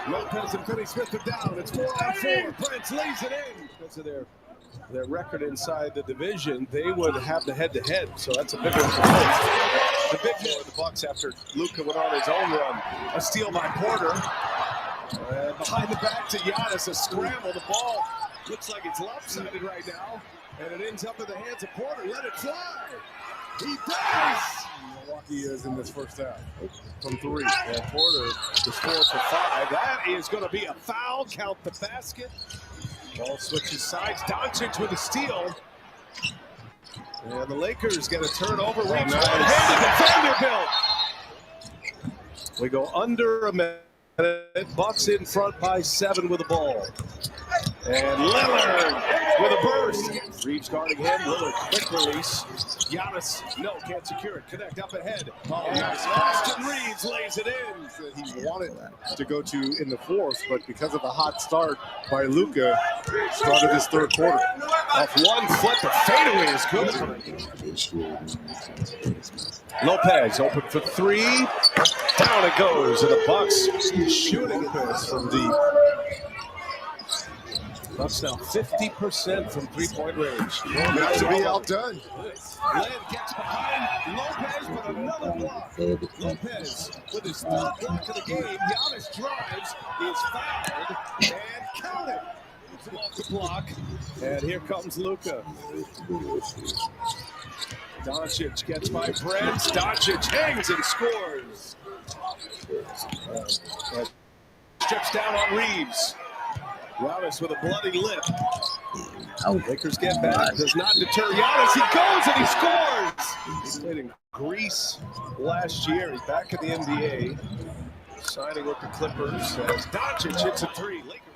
Lopez and Finney Smith are down. It's 4-on-4. Prince lays it in. Because of their record inside the division, they would have the head-to-head. So that's a big one for Prince. The big hit of the Bucks after Luka went on his own run. A steal by Porter. And behind the back to Giannis, a scramble. The ball looks like it's lopsided right now. And it ends up in the hands of Porter. Let it fly. He does. Milwaukee is in this first half from 3. And Porter is 4 for 5. That is going to be a foul. Count the basket. Ball switches sides. Doncic with a steal. And the Lakers get a turnover. Reeves one-handed to Vanderbilt. We go under a minute. Bucks in front by 7 with the ball. And Lillard with a burst. Reeves guarding him. Lillard, quick release. Giannis, no, can't secure it. Connect up ahead. And Austin Reeves lays it in. He wanted to go to in the fourth, but because of the hot start by Luka, started his third quarter. Off one foot, the fadeaway is good. Lopez open for 3. Down it goes, and the Bucks shooting this from deep. Bucks now 50% from 3-point range. Not to be outdone. Len gets behind Lopez, but another block. Lopez with his 3rd block of the game. Giannis drives, is fouled, and counted. Moves him off the block, and here comes Luka. Doncic gets by Prince. Doncic hangs and scores. Strips down on Reeves. Giannis with a bloody lip. Lakers get back. Does not deter Giannis. He goes and he scores. He played in Greece last year. He's back in the NBA. Signing with the Clippers. Doncic hits a 3. Lakers